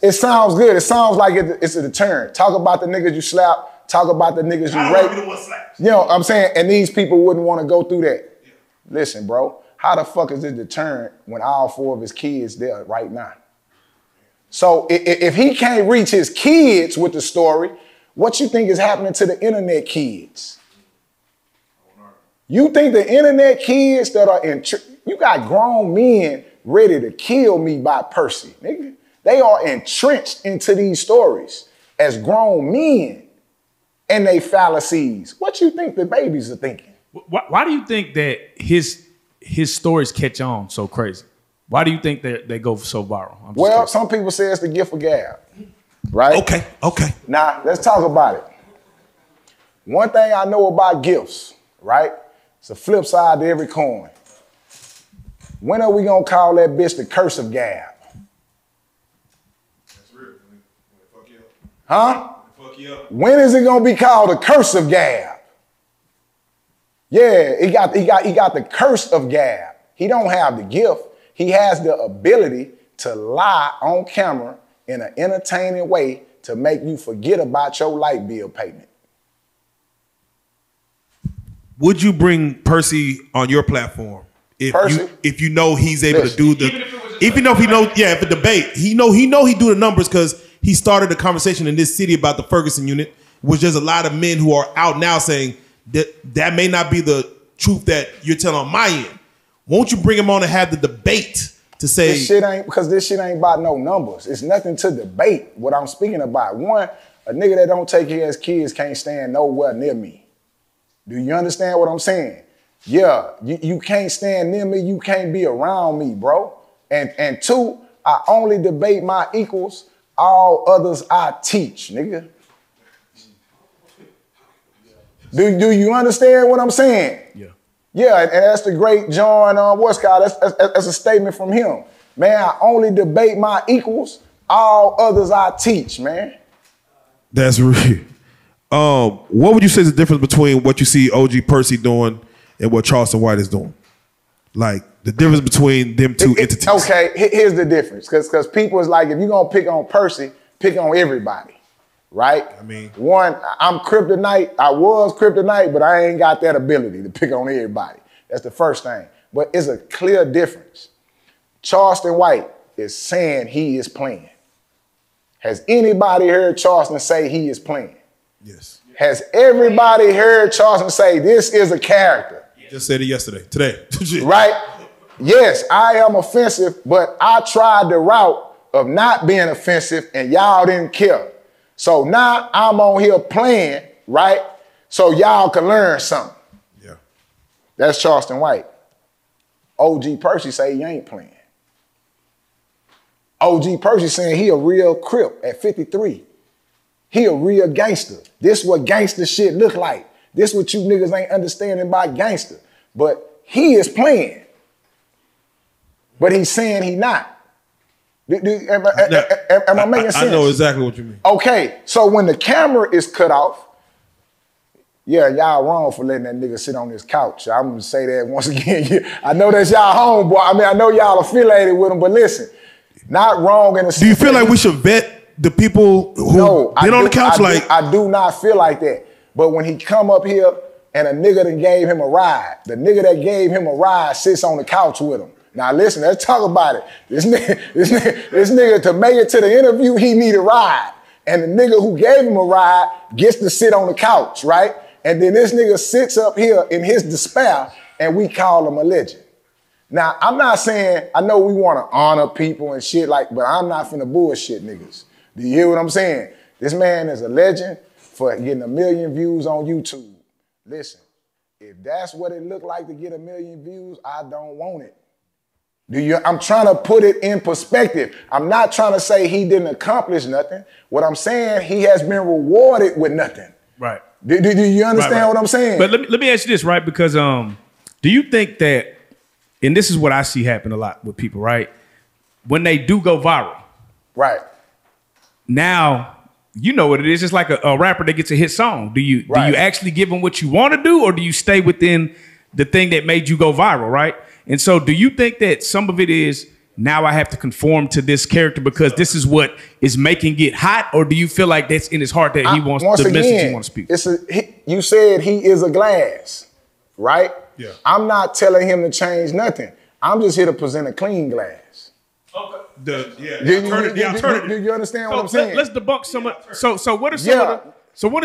It sounds good. It sounds like it's a deterrent. Talk about the niggas you slap. Talk about the niggas you rape. You know what I'm saying? And these people wouldn't want to go through that. Yeah. Listen, bro, how the fuck is it deterrent when all 4 of his kids there right now? So if he can't reach his kids with the story, what you think is happening to the internet kids? You think the internet kids that are you got grown men ready to kill me by Percy, nigga. They are entrenched into these stories as grown men and they fallacies. What you think the babies are thinking? Why do you think that his stories catch on so crazy? Why do you think that they go so viral? Well, some people say it's the gift of gab, right? Okay. Now, let's talk about it. One thing I know about gifts, right? It's a flip side to every coin. When are we gonna call that bitch the curse of gab? That's real. Fuck you up. Huh? Fuck you up. When is it gonna be called the curse of gab? Yeah, he got the curse of gab. He don't have the gift. He has the ability to lie on camera in an entertaining way to make you forget about your light bill payment. Would you bring Percy on your platform if you know he's able to do the, even though he knows, if a debate, he do the numbers because he started a conversation in this city about the Ferguson Unit, which there's a lot of men who are out now saying that may not be the truth that you're telling on my end. Won't you bring him on and have the debate to say this shit ain't about no numbers. It's nothing to debate what I'm speaking about. One, a nigga that don't take care of his kids can't stand nowhere near me. Do you understand what I'm saying? Yeah, you can't stand near me, you can't be around me, bro. And 2, I only debate my equals, all others I teach, nigga. Do you understand what I'm saying? Yeah. Yeah, and that's the great John Westcott. That's a statement from him. Man, I only debate my equals, all others I teach, man. That's real. What would you say is the difference between what you see OG Percy doing and what Charleston White is doing? Like the difference between them two entities. Okay, here's the difference. Because people is like, if you're gonna pick on Percy, pick on everybody. Right? I mean, one, I'm Criptonite. I was Criptonite, but I ain't got that ability to pick on everybody. That's the first thing. But it's a clear difference. Charleston White is saying he is playing. Has anybody heard Charleston say he is playing? Yes. Has everybody heard Charleston say this is a character? Just said it today. Right? Yes, I am offensive, but I tried the route of not being offensive and y'all didn't care. So now I'm on here playing, right? So y'all can learn something. Yeah. That's Charleston White. OG Percy say he ain't playing. OG Percy saying he a real Crip at 53. He a real gangster. This what gangster shit look like. This what you niggas ain't understanding about gangster. But he is playing. But he's saying he not. Am I making sense? I know exactly what you mean. Okay, so when the camera is cut off, yeah, y'all wrong for letting that nigga sit on this couch. I'm gonna say that once again. I know that's y'all homeboy. I mean, I know y'all affiliated with him, but listen, not wrong in the sense. Do you feel like we should vet the people who been on the couch? I do not feel like that. But when he come up here and a nigga that gave him a ride, the nigga that gave him a ride sits on the couch with him. Now listen, let's talk about it. This nigga, to make it to the interview, he need a ride. And the nigga who gave him a ride gets to sit on the couch, right? And then this nigga sits up here in his despair and we call him a legend. Now, I'm not saying, I know we want to honor people and shit like, but I'm not finna bullshit niggas. Do you hear what I'm saying? This man is a legend for getting 1 million views on YouTube. Listen, if that's what it looked like to get 1 million views, I don't want it. I'm trying to put it in perspective. I'm not trying to say he didn't accomplish nothing. What I'm saying, he has been rewarded with nothing. Right. Do you understand what I'm saying? But let me ask you this, right? Because do you think that, and this is what I see happen a lot with people, right? When they do go viral. Right. Now, you know what it is. It's like a rapper that gets a hit song. Do you actually give them what you want to do, or do you stay within the thing that made you go viral, right? And so do you think that some of it is, now I have to conform to this character because this is what is making it hot, or do you feel like that's in his heart that he wants the message he wants to speak? You said he is a glass, right? Yeah. I'm not telling him to change nothing. I'm just here to present a clean glass. Okay. Do you understand what I'm saying? Let's debunk some of. So what are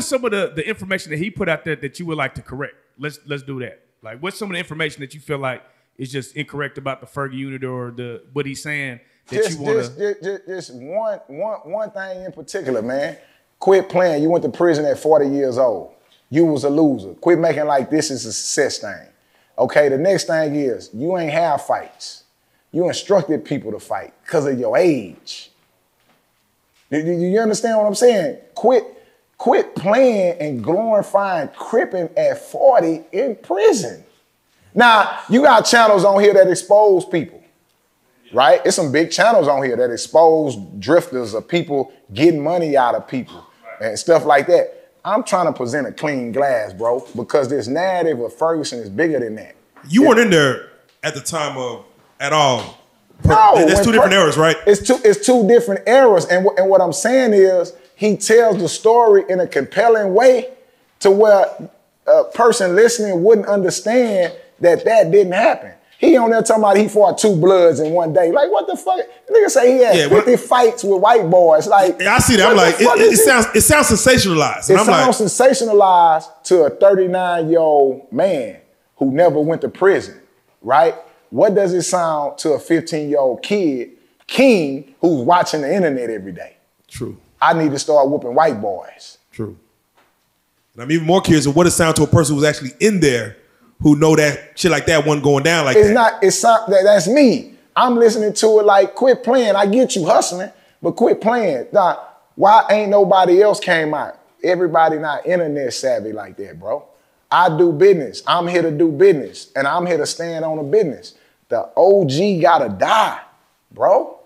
some of the information that he put out there that you would like to correct? Let's do that. Like, what's some of the information that you feel like is just incorrect about the Fergie unit or what he's saying that you want to? Just one thing in particular, man. Quit playing. You went to prison at 40 years old. You was a loser. Quit making like this is a success thing. Okay, the next thing is you ain't have fights. You instructed people to fight because of your age. Do you understand what I'm saying? Quit playing and glorifying cripping at 40 in prison. Now, you got channels on here that expose people, right? It's some big channels on here that expose drifters or people getting money out of people and stuff like that. I'm trying to present a clean glass, bro, because this narrative of Ferguson is bigger than that. You weren't in there at the time of at all. No, that's two different eras, right? It's two different eras, and what I'm saying is he tells the story in a compelling way to where a person listening wouldn't understand that didn't happen. He on there talking about he fought 2 Bloods in one day. Like, what the fuck? Nigga say he had 50 fights with white boys. Like, I see that. I'm like, it sounds sensationalized. It sounds sensationalized to a 39-year-old man who never went to prison, right? What does it sound to a 15-year-old kid, king, who's watching the internet every day? True. I need to start whooping white boys. True. And I'm even more curious of what it sounds to a person who's actually in there who know that shit like that wasn't going down like that. That's me. I'm listening to it like, quit playing. I get you hustling, but quit playing. Now, why ain't nobody else came out? Everybody not internet savvy like that, bro. I do business. I'm here to do business, and I'm here to stand on a business. The OG gotta die, bro.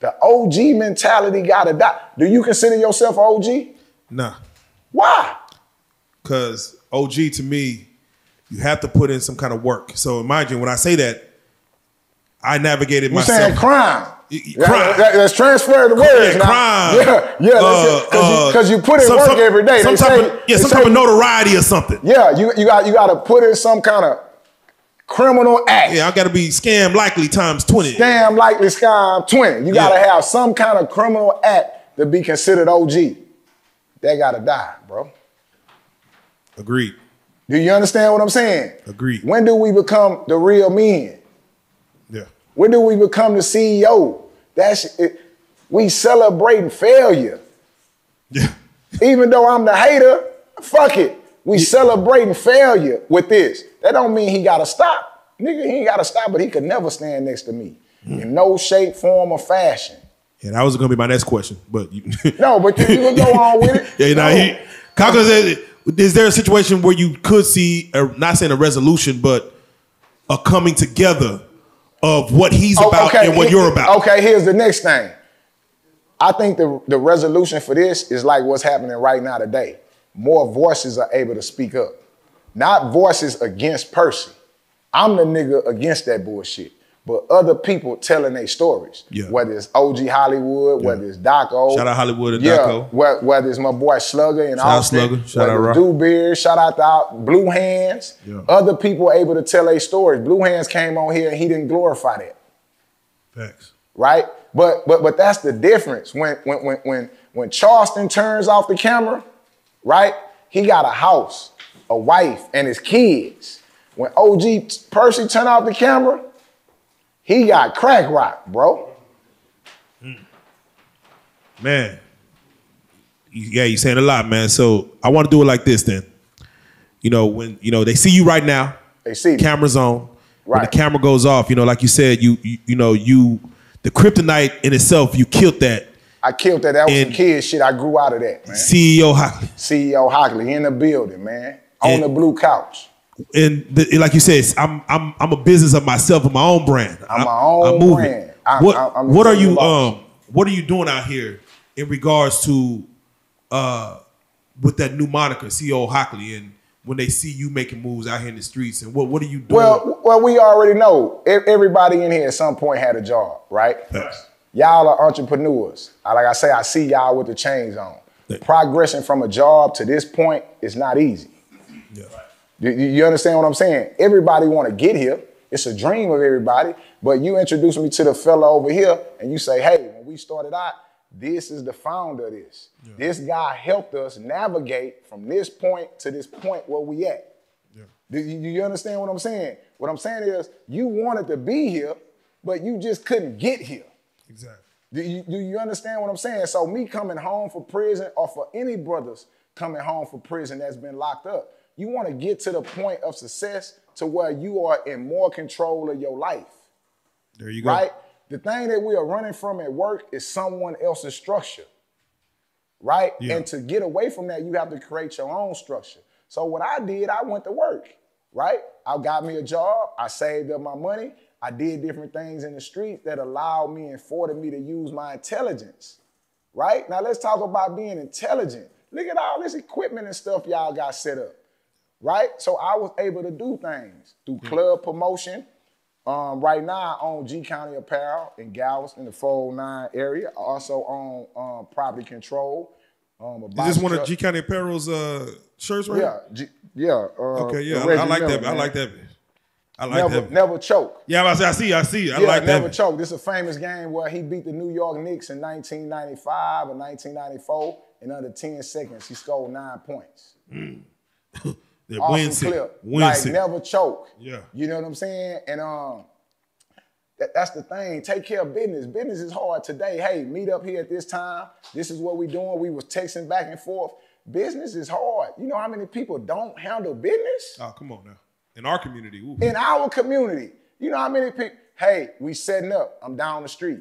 The OG mentality gotta die. Do you consider yourself an OG? Nah. Why? Because OG to me, you have to put in some kind of work. So mind you, when I say that, I navigated myself. You saying crime. Crime. Let's transfer the words now. Crime. Yeah, because you put in work every day. Some type of notoriety or something. Yeah, you got to put in some kind of criminal act. Yeah, I got to be scam likely times 20. Scam likely scam 20. You got to have some kind of criminal act to be considered OG. That got to die, bro. Agreed. Do you understand what I'm saying? Agreed. When do we become the real men? Yeah. When do we become the CEO? That's it. We celebrating failure. Yeah. Even though I'm the hater, fuck it. We celebrating failure with this. That don't mean he gotta stop. Nigga, he ain't gotta stop, but he could never stand next to me. In no shape, form, or fashion. Yeah, that was gonna be my next question, but no, but you can go on with it. Yeah, Kaka said, is there a situation where you could see, not saying a resolution, but a coming together of what he's about and what you're about? Okay, here's the next thing. I think the resolution for this is like what's happening right now today. More voices are able to speak up. Not voices against Percy. I'm the nigga against that bullshit. But other people telling their stories. Yeah. Whether it's OG Hollywood, whether it's Daco. Shout out Hollywood and Daco. Whether it's my boy Slugger and Austin. Shout out Rock. Dewbeard, shout out to Blue Hands. Yeah. Other people able to tell their stories. Blue Hands came on here and he didn't glorify that. Facts. Right? But that's the difference. When Charleston turns off the camera, right? He got a house, a wife, and his kids. When OG Percy turned off the camera, he got crack rock, bro. Man. Yeah, you're saying a lot, man. So I want to do it like this then. You know, when they see you right now, they see me. Cameras on, when the camera goes off, you know, like you said, the Criptonite in itself, you killed that. I killed that. That was some kid shit. I grew out of that, man. CEO Hockley. CEO Hockley in the building, man. On the blue couch. And like you said, I'm a business of myself and my own brand. I'm my own brand. What are you doing out here in regards to with that new moniker, CEO Hockley, and when they see you making moves out here in the streets, and what are you doing? Well, we already know. Everybody in here at some point had a job, right? Yes. Y'all are entrepreneurs. Like I say, I see y'all with the chains on. Progressing from a job to this point is not easy. Yeah. You understand what I'm saying? Everybody want to get here. It's a dream of everybody. But you introduce me to the fella over here, and you say, hey, when we started out, this is the founder of this. Yeah. This guy helped us navigate from this point to this point where we at. Yeah. Do you understand what I'm saying? What I'm saying is you wanted to be here, but you just couldn't get here. Exactly. Do you understand what I'm saying? So me coming home from prison, or for any brothers coming home from prison that's been locked up, you want to get to the point of success to where you are in more control of your life. There you go. Right? The thing that we are running from at work is someone else's structure, right? Yeah. And to get away from that, you have to create your own structure. So what I did, I went to work, right? I got me a job. I saved up my money. I did different things in the street that allowed me and afforded me to use my intelligence, right? Now let's talk about being intelligent. Look at all this equipment and stuff y'all got set up, right? So I was able to do things through club promotion. Right now, I own G County Apparel in Galveston, the 409 area. I also own Property Control. Is this one of G County Apparel's shirts, right? Yeah. Okay, yeah, I like that. I like that. I like that. Never choke. Yeah, I see. I like that. Never choke. This is a famous game where he beat the New York Knicks in 1995 or 1994. In under 10 seconds, he scored 9 points. That awesome clip. Never choke. Yeah. You know what I'm saying? And that's the thing. Take care of business. Business is hard today. Hey, meet up here at this time. This is what we doing. We was texting back and forth. Business is hard. You know how many people don't handle business? Oh, come on now. In our community. Ooh. In our community. You know how many people, hey, we setting up. I'm down the street.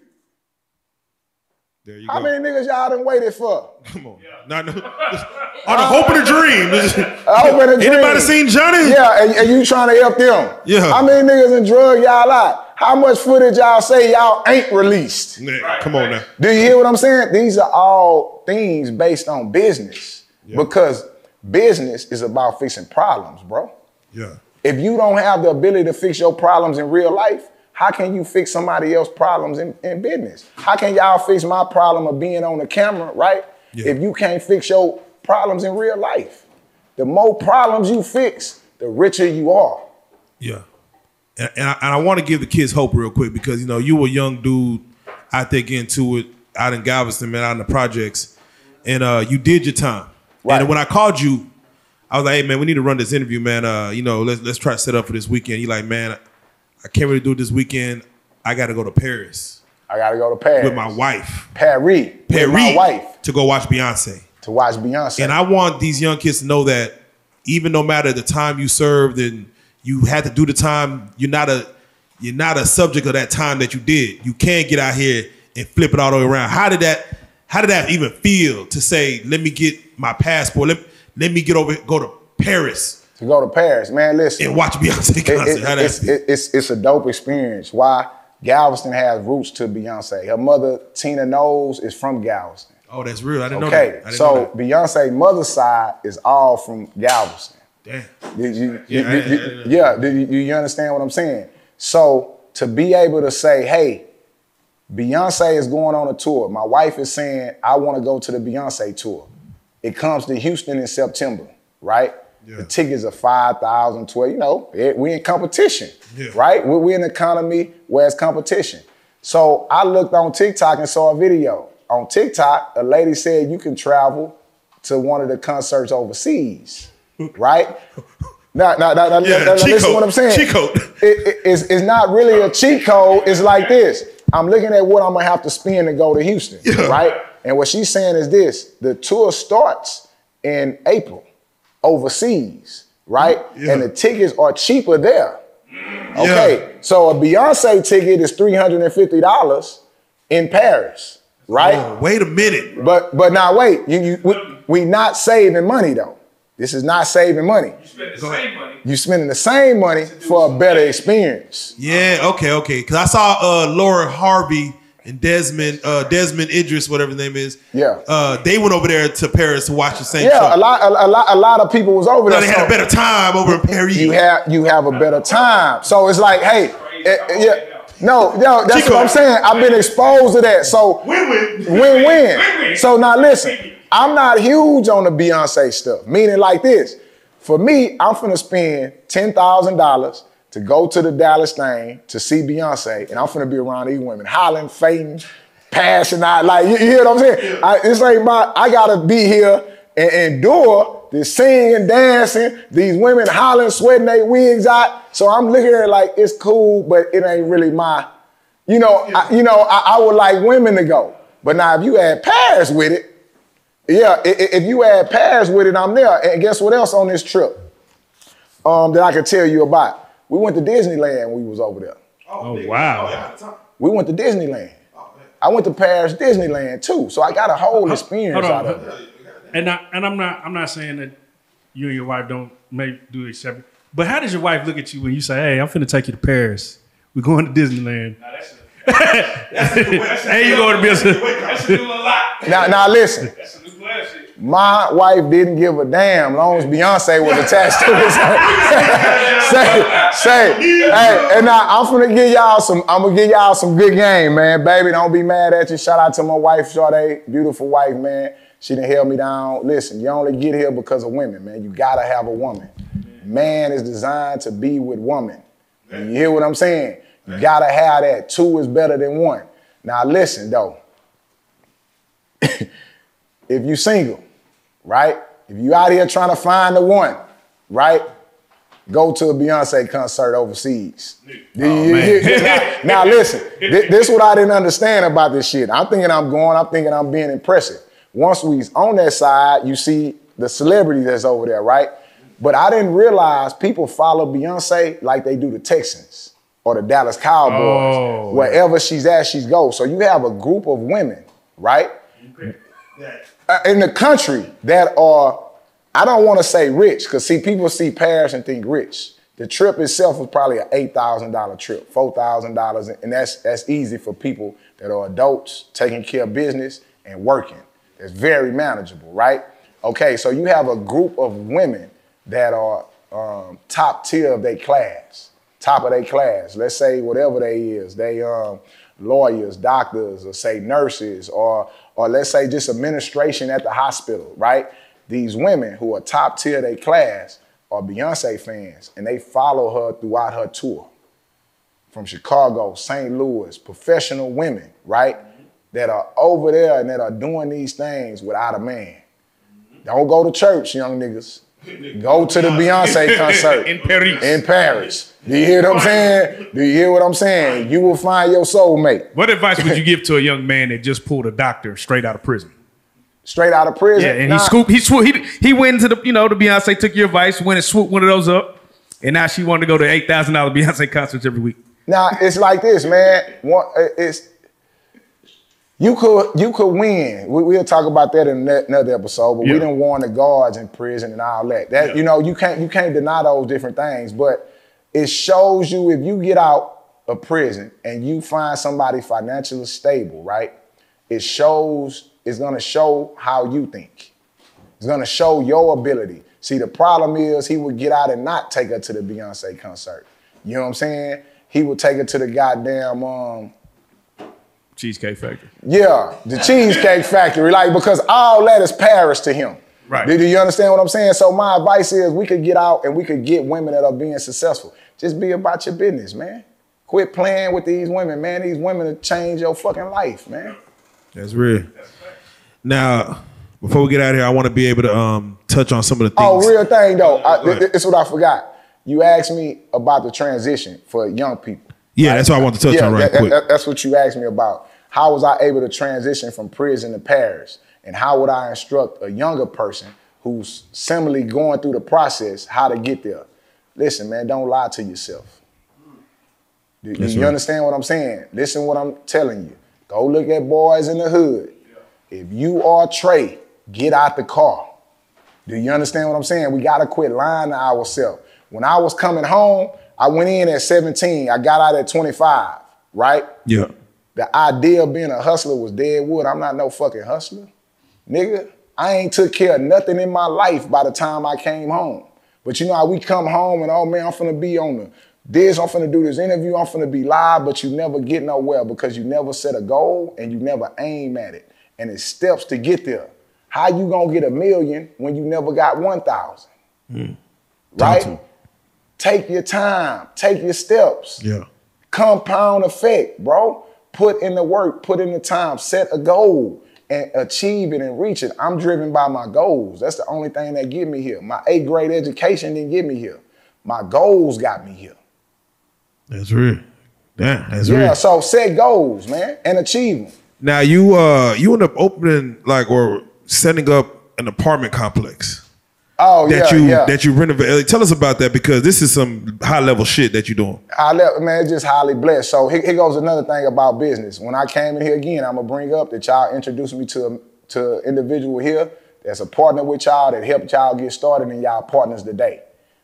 There you How go. many niggas y'all done waited for? Come on. Yeah. On the hope and a dream. Hope and a dream. Anybody seen Johnny? Yeah, and you trying to help them. Yeah. How many niggas in drug y'all out? How much footage y'all say y'all ain't released? Yeah, come on now. Do you hear what I'm saying? These are all things based on business. Yeah. Because business is about fixing problems, bro. Yeah. If you don't have the ability to fix your problems in real life, how can you fix somebody else's problems in business? How can y'all fix my problem of being on the camera, right? Yeah. If you can't fix your problems in real life. The more problems you fix, the richer you are. Yeah. And I want to give the kids hope real quick because, you know, you were a young dude out there getting to it out in Galveston, man, out in the projects. And you did your time. Right. And when I called you, I was like, hey, man, we need to run this interview, man. You know, let's try to set up for this weekend. You're like, man, I can't really do it this weekend. I got to go to Paris. I got to go to Paris. With my wife. Paris. With my wife. To go watch Beyonce. To watch Beyonce. And I want these young kids to know that even no matter the time you served and you had to do the time, you're not a subject of that time that you did. You can't get out here and flip it all the way around. How did that even feel to say, let me get my passport, let me go to Paris? To go to Paris, man, listen. And watch Beyonce concert. It's a dope experience. Why? Galveston has roots to Beyonce. Her mother, Tina Knowles, is from Galveston. Oh, that's real. I didn't know that. Okay, so Beyonce's mother's side is all from Galveston. Damn. You understand what I'm saying? So to be able to say, hey, Beyonce is going on a tour. My wife is saying, I want to go to the Beyonce tour. It comes to Houston in September, right? Yeah. The tickets are $5,000, $12,000. You know, we in competition, right? We're in an economy where it's competition. So I looked on TikTok and saw a video. On TikTok, a lady said you can travel to one of the concerts overseas, right? Now, listen to what I'm saying. Cheat code. It's not really a cheat code. It's like this. I'm looking at what I'm going to have to spend to go to Houston, right? And what she's saying is this. The tour starts in April overseas, right? Yeah. And the tickets are cheaper there. Okay, so a Beyonce ticket is $350 in Paris, right? Oh, wait a minute. But now wait, we not saving money though. This is not saving money. You spend the same money. You spending the same money for a better experience. Yeah, okay. Because I saw Laura Harvey and Desmond Idris, whatever his name is. Yeah. They went over there to Paris to watch the same show. Yeah, a lot of people was over there. They had a better time over in Paris. You have a better time. So it's like, hey, no, that's Chico. what I'm saying. I've been exposed to that. So win-win. So now listen, I'm not huge on the Beyonce stuff. Meaning like this. For me, I'm finna spend $10,000 to go to the Dallas thing to see Beyonce, and I'm finna be around these women hollering, fainting, passing out. Like, you hear what I'm saying? I gotta be here and endure this singing and dancing, these women hollering, sweating their wigs out. So I'm looking at it like, it's cool, but it ain't really my, I would like women to go. But now if you add Paris with it, yeah, if you add Paris with it, I'm there. And guess what else on this trip that I can tell you about? We went to Disneyland when we was over there. Oh, wow. We went to Disneyland. I went to Paris Disneyland too. So I got a whole experience out of it. And I'm not saying that you and your wife don't do it separate. But how does your wife look at you when you say, hey, I'm finna take you to Paris. We're going to Disneyland. Hey, you going to be Now listen. My wife didn't give a damn long as Beyonce was attached to it. Hey, and now I'm gonna give y'all some good game, man. Baby, don't be mad at you. Shout out to my wife, Sade, beautiful wife, man. She done held me down. Listen, you only get here because of women, man. You gotta have a woman. Man is designed to be with woman. You hear what I'm saying? You gotta have that. Two is better than one. Now listen, though. If you single, right? If you out here trying to find the one, right? Go to a Beyonce concert overseas. Now listen, this is what I didn't understand about this shit. I'm thinking I'm being impressive. Once we on that side, you see the celebrity that's over there, right? But I didn't realize people follow Beyonce like they do the Texans or the Dallas Cowboys. Oh. Wherever she's at, she's go. So you have a group of women, right? In the country that are, I don't want to say rich, because see, people see Paris and think rich. The trip itself was probably an $8,000 trip, $4,000, and that's easy for people that are adults, taking care of business and working. It's very manageable, right? Okay, so you have a group of women that are top tier of their class, top of their class. Let's say whatever they is, they lawyers, doctors, or say nurses, or let's say just administration at the hospital, right? These women who are top tier of their class are Beyonce fans, and they follow her throughout her tour. From Chicago, St. Louis, professional women, right? That are over there and that are doing these things without a man. Don't go to church, young niggas. Go to the Beyonce concert. In Paris. Do you hear what I'm saying? Do you hear what I'm saying? You will find your soulmate. What advice would you give to a young man that just pulled a doctor straight out of prison? Straight out of prison? Yeah, and he went into the Beyonce took your advice, went and swooped one of those up, and now she wanted to go to $8,000 Beyonce concerts every week. Now, it's like this, man. You could win. We'll talk about that in another episode, but we done warn the guards in prison and all that. You can't deny those different things, but it shows you if you get out of prison and you find somebody financially stable, right? It's gonna show how you think. It's gonna show your ability. See, the problem is he would get out and not take her to the Beyonce concert. You know what I'm saying? He would take her to the goddamn Cheesecake Factory. Yeah, the Cheesecake Factory, like, because all that is Paris to him. Right. Do you understand what I'm saying? So my advice is we could get out and we could get women that are being successful. Just be about your business, man. Quit playing with these women, man. These women will change your fucking life, man. That's real. Now, before we get out of here, I want to be able to touch on some of the things. Oh, real thing though. It's what I forgot. You asked me about the transition for young people. Yeah, that's what I want to touch on right quick. That's what you asked me about. How was I able to transition from prison to Paris? And how would I instruct a younger person who's similarly going through the process how to get there? Listen, man, don't lie to yourself. Do you understand what I'm saying? Listen what I'm telling you. Go look at boys in the hood. If you are Trey, get out the car. Do you understand what I'm saying? We gotta quit lying to ourselves. When I was coming home, I went in at 17. I got out at 25, right? Yeah. The idea of being a hustler was dead wood. I'm not no fucking hustler. Nigga, I ain't took care of nothing in my life by the time I came home. But you know how we come home and, oh man, I'm finna be on this, I'm finna do this interview, I'm finna be live, but you never get nowhere because you never set a goal and you never aim at it. And it's steps to get there. How you gonna get 1 million when you never got 1,000? Right? Take your time, take your steps. Yeah. Compound effect, bro. Put in the work, put in the time, set a goal and achieve it and reach it. I'm driven by my goals. That's the only thing that get me here. My 8th grade education didn't get me here. My goals got me here. That's real. Damn, that's real. Yeah, so set goals, man, and achieve them. Now you end up opening or setting up an apartment complex. Oh, that you renovate. Tell us about that because this is some high level shit that you're doing. Man, it's just highly blessed. So here goes another thing about business. When I came in here again, I'm gonna bring up that y'all introduced me to an individual here that's a partner with y'all that helped y'all get started and y'all partners today.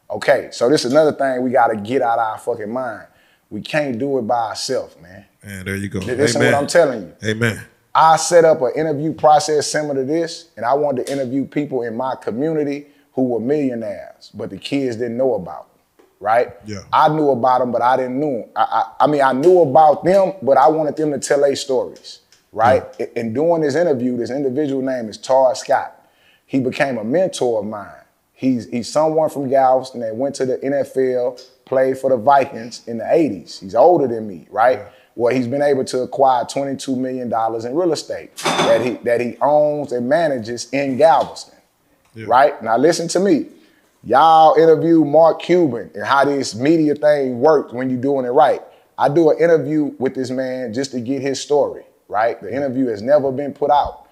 Okay, so this is another thing we gotta get out of our fucking mind. We can't do it by ourselves, man. And there you go. This is what I'm telling you. Amen. I set up an interview process similar to this, and I wanted to interview people in my community who were millionaires, but the kids didn't know about them, right? Yeah. I knew about them, but I didn't know them. I mean, I knew about them, but I wanted them to tell their stories, right? Yeah. In doing this interview, this individual name is Tar Scott. He became a mentor of mine. He's someone from Galveston that went to the NFL, played for the Vikings in the 80s. He's older than me, right? Yeah. Well, he's been able to acquire $22 million in real estate that he owns and manages in Galveston. Yeah. Right? Now listen to me. Y'all interview Mark Cuban and how this media thing works when you're doing it right. I do an interview with this man just to get his story, right? The interview has never been put out.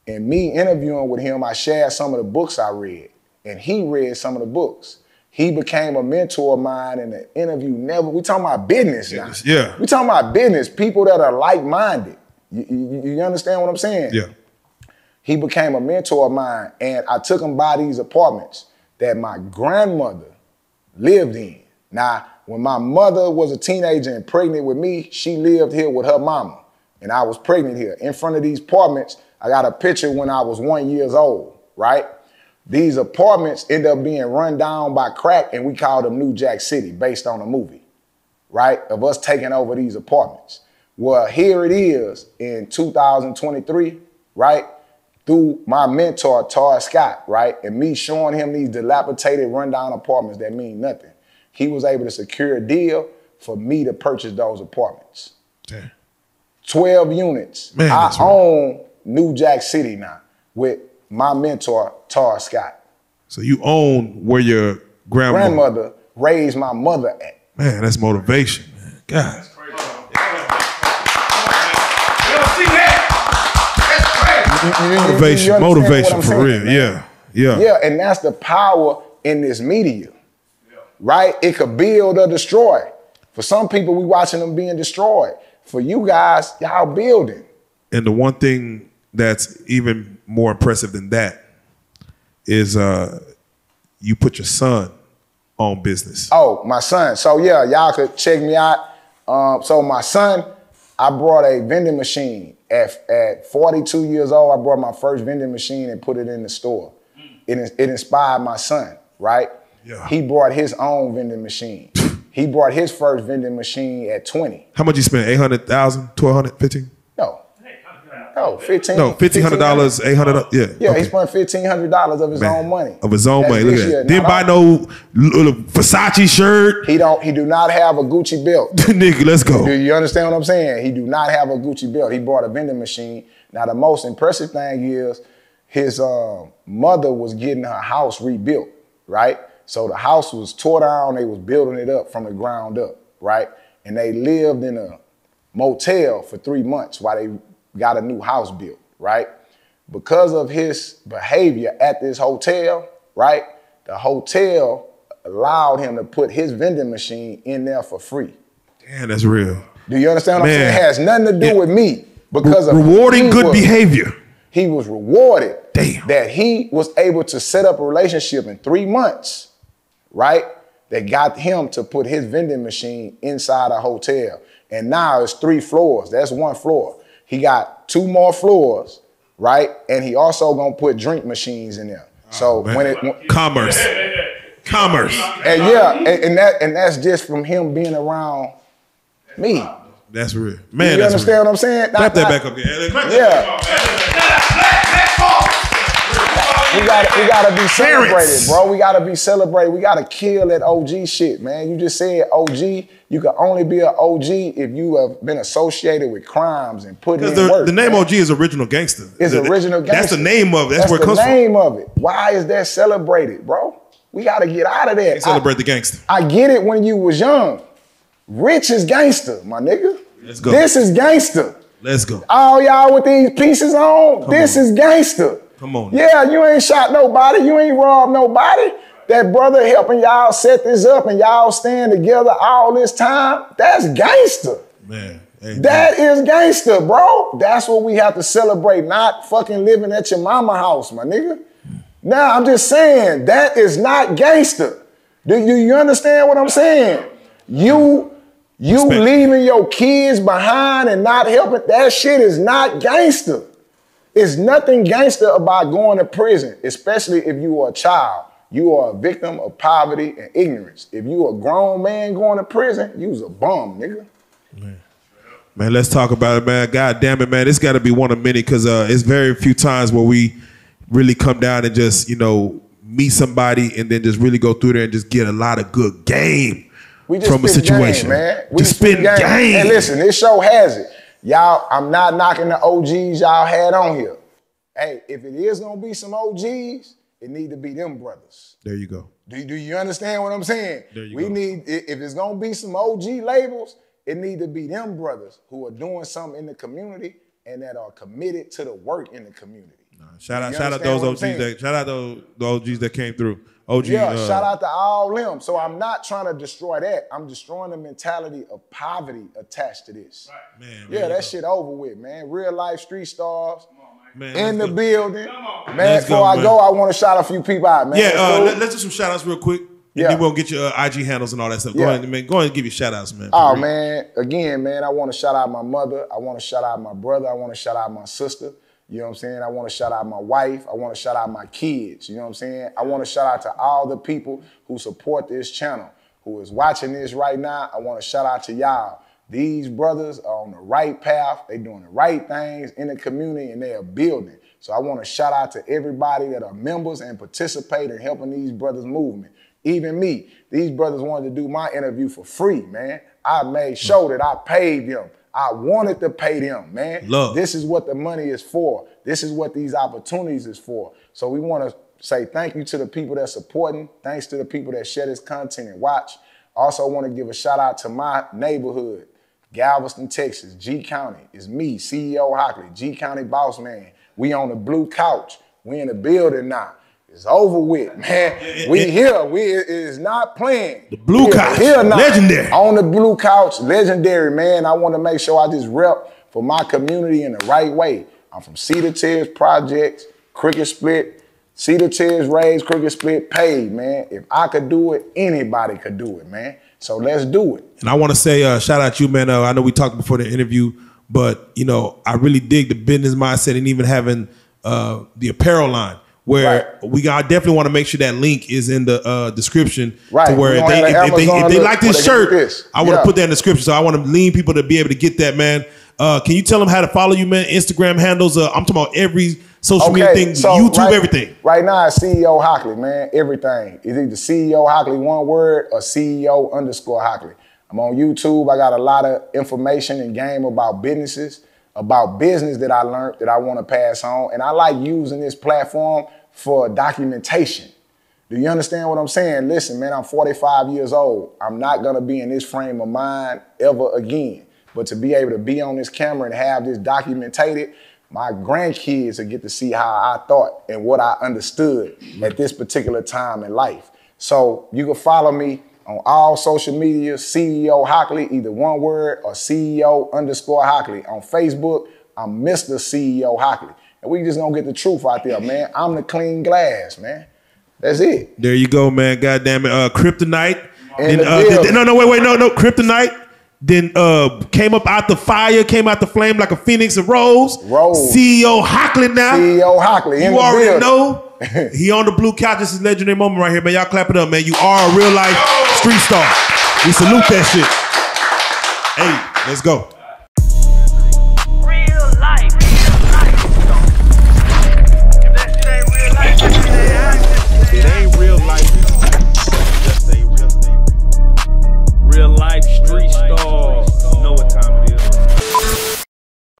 And me interviewing with him, I shared some of the books I read. And he read some of the books. He became a mentor of mine in the interview. We talking about business now. Yeah. We talking about business, people that are like-minded. You understand what I'm saying? Yeah. He became a mentor of mine, and I took him by these apartments that my grandmother lived in. Now, when my mother was a teenager and pregnant with me, she lived here with her mama, and I was pregnant here. In front of these apartments, I got a picture when I was 1 year old, right? These apartments end up being run down by crack, and we called them New Jack City, based on a movie, right? Of us taking over these apartments. Well, here it is in 2023, right? Through my mentor, Tar Scott, right? And me showing him these dilapidated rundown apartments that mean nothing. He was able to secure a deal for me to purchase those apartments. Damn. 12 units. Man, I own New Jack City now with my mentor, Tar Scott. So you own where your grandmother raised my mother at. Man, that's motivation, man. God. That's crazy. Motivation for real, man. Yeah, and that's the power in this media, right? It could build or destroy. For some people, we watching them being destroyed. For you guys, y'all building. And the one thing that's even more impressive than that is you put your son on business. Oh, my son. So yeah, y'all could check me out. So my son, I brought a vending machine. At 42 years old, I brought my first vending machine and put it in the store. It inspired my son, right? Yeah. He brought his own vending machine. He brought his first vending machine at 20. How much you spent? 800,000, 1,200, 15? No, 15. No, $1,500, $800. Yeah. Yeah, okay. He spent $1,500 of his own money. Of his own money. Look at that. Didn't buy no Versace shirt. He do not have a Gucci belt. Nigga, let's go. Do you understand what I'm saying? He do not have a Gucci belt. He bought a vending machine. Now the most impressive thing is his mother was getting her house rebuilt, right? So the house was tore down. They was building it up from the ground up, right? And they lived in a motel for 3 months while they got a new house built, right? Because of his behavior at this hotel, right? The hotel allowed him to put his vending machine in there for free. Man, that's real. Do you understand what I'm saying? It has nothing to do with me because of rewarding good behavior. He was rewarded. Damn. That he was able to set up a relationship in 3 months, right? That got him to put his vending machine inside a hotel. And now it's 3 floors. That's 1 floor. He got 2 more floors, right? And he also gonna put drink machines in there. So commerce. And yeah, and that's just from him being around me. That's real. Man, you understand what I'm saying? Clap that back up here. Yeah. We gotta be celebrated, bro. We gotta be celebrated. We gotta kill that OG shit, man. You just said OG. You can only be an OG if you have been associated with crimes and put in work. The name OG is original gangster. It's original gangster. That's the name of it. That's where it comes from. That's the name of it. Why is that celebrated, bro? We gotta get out of that. Celebrate the gangster. I get it when you was young. Rich is gangster, my nigga. Let's go. This is gangster. Let's go. All y'all with these pieces on, this is gangster. Come on. Yeah, you ain't shot nobody. You ain't robbed nobody. That brother helping y'all set this up and y'all stand together all this time, that's gangster. Man. That is gangster, bro. That's what we have to celebrate, not fucking living at your mama house, my nigga. Now, I'm just saying, that is not gangster. Do you understand what I'm saying? You leaving your kids behind and not helping, that shit is not gangster. It's nothing gangster about going to prison, especially if you are a child. You are a victim of poverty and ignorance. If you a grown man going to prison, you's a bum, nigga. Man, let's talk about it, man. God damn it, man. This got to be one of many because it's very few times where we really come down and just, meet somebody and then just really go through there and just get a lot of good game from a situation. Game, man. We just spit game. And listen, this show has it. Y'all, I'm not knocking the OGs y'all had on here. Hey, if it is gonna be some OGs, it need to be them brothers. There you go. Do you understand what I'm saying? There you we go. need, if it's gonna be some OG labels, it need to be them brothers who are doing something in the community and that are committed to the work in the community. Shout out those OGs the OGs that came through. Shout out to all them. So I'm not trying to destroy that. I'm destroying the mentality of poverty attached to this. Right. Man, that shit over with, man. Real life street stars man, in the building. Man, before I go, I want to shout a few people out, man. Yeah, let's do some shout outs real quick. And then we'll get your IG handles and all that stuff. Go ahead, man. Go ahead and give you shout outs, man. Oh, man. Again, man, I want to shout out my mother. I want to shout out my brother. I want to shout out my sister. You know what I'm saying? I want to shout out my wife. I want to shout out my kids. You know what I'm saying? I want to shout out to all the people who support this channel, who is watching this right now. I want to shout out to y'all. These brothers are on the right path. They doing the right things in the community and they are building. So I want to shout out to everybody that are members and participate in helping these brothers' movement. Even me. These brothers wanted to do my interview for free, man. I made sure that I paid them. I wanted to pay them, man. Love. This is what the money is for. This is what these opportunities is for. So we want to say thank you to the people that's supporting. Thanks to the people that share this content and watch. Also want to give a shout out to my neighborhood, Galveston, Texas, G County. It's me, CEO Hockley, G County boss man. We on the blue couch. We in the building now. It's over with, man. We here. It is not playing. The blue couch, here now. Legendary. On the blue couch, legendary, man. I want to make sure I just rep for my community in the right way. I'm from Cedar Terrace Projects, Cricket Split, Cedar Terrace Raised, Cricket Split paid, man. If I could do it, anybody could do it, man. So let's do it. And I want to say shout out to you, man. I know we talked before the interview, but I really dig the business mindset and even having the apparel line. Where I definitely want to make sure that link is in the description to where if they like this shirt, I want to put that in the description. So I want to lean people to be able to get that, man. Can you tell them how to follow you, man? Instagram handles. I'm talking about every social media thing, so YouTube, everything. Right now, it's CEO Hockley, man. Everything. It's either CEO Hockley, one word, or CEO_Hockley. I'm on YouTube. I got a lot of information and game about business that I learned that I want to pass on. And I like using this platform for documentation. Do you understand what I'm saying? Listen, man, I'm 45 years old. I'm not gonna be in this frame of mind ever again. But to be able to be on this camera and have this documented, my grandkids will get to see how I thought and what I understood at this particular time in life. So you can follow me On all social media, CEO Hockley, either one word or CEO_Hockley. On Facebook, I'm Mr. CEO Hockley. And we just gonna get the truth out there, man. I'm the clean glass, man. That's it. There you go, man. God damn it. Criptonite. And No. Criptonite. Then came up out the fire, came out the flame like a phoenix of rose. CEO Hockley now. CEO Hockley. You already know. He on the blue couch. This is a legendary moment right here, man. Y'all clap it up, man. You are a real life street star. We salute that shit. Hey, let's go.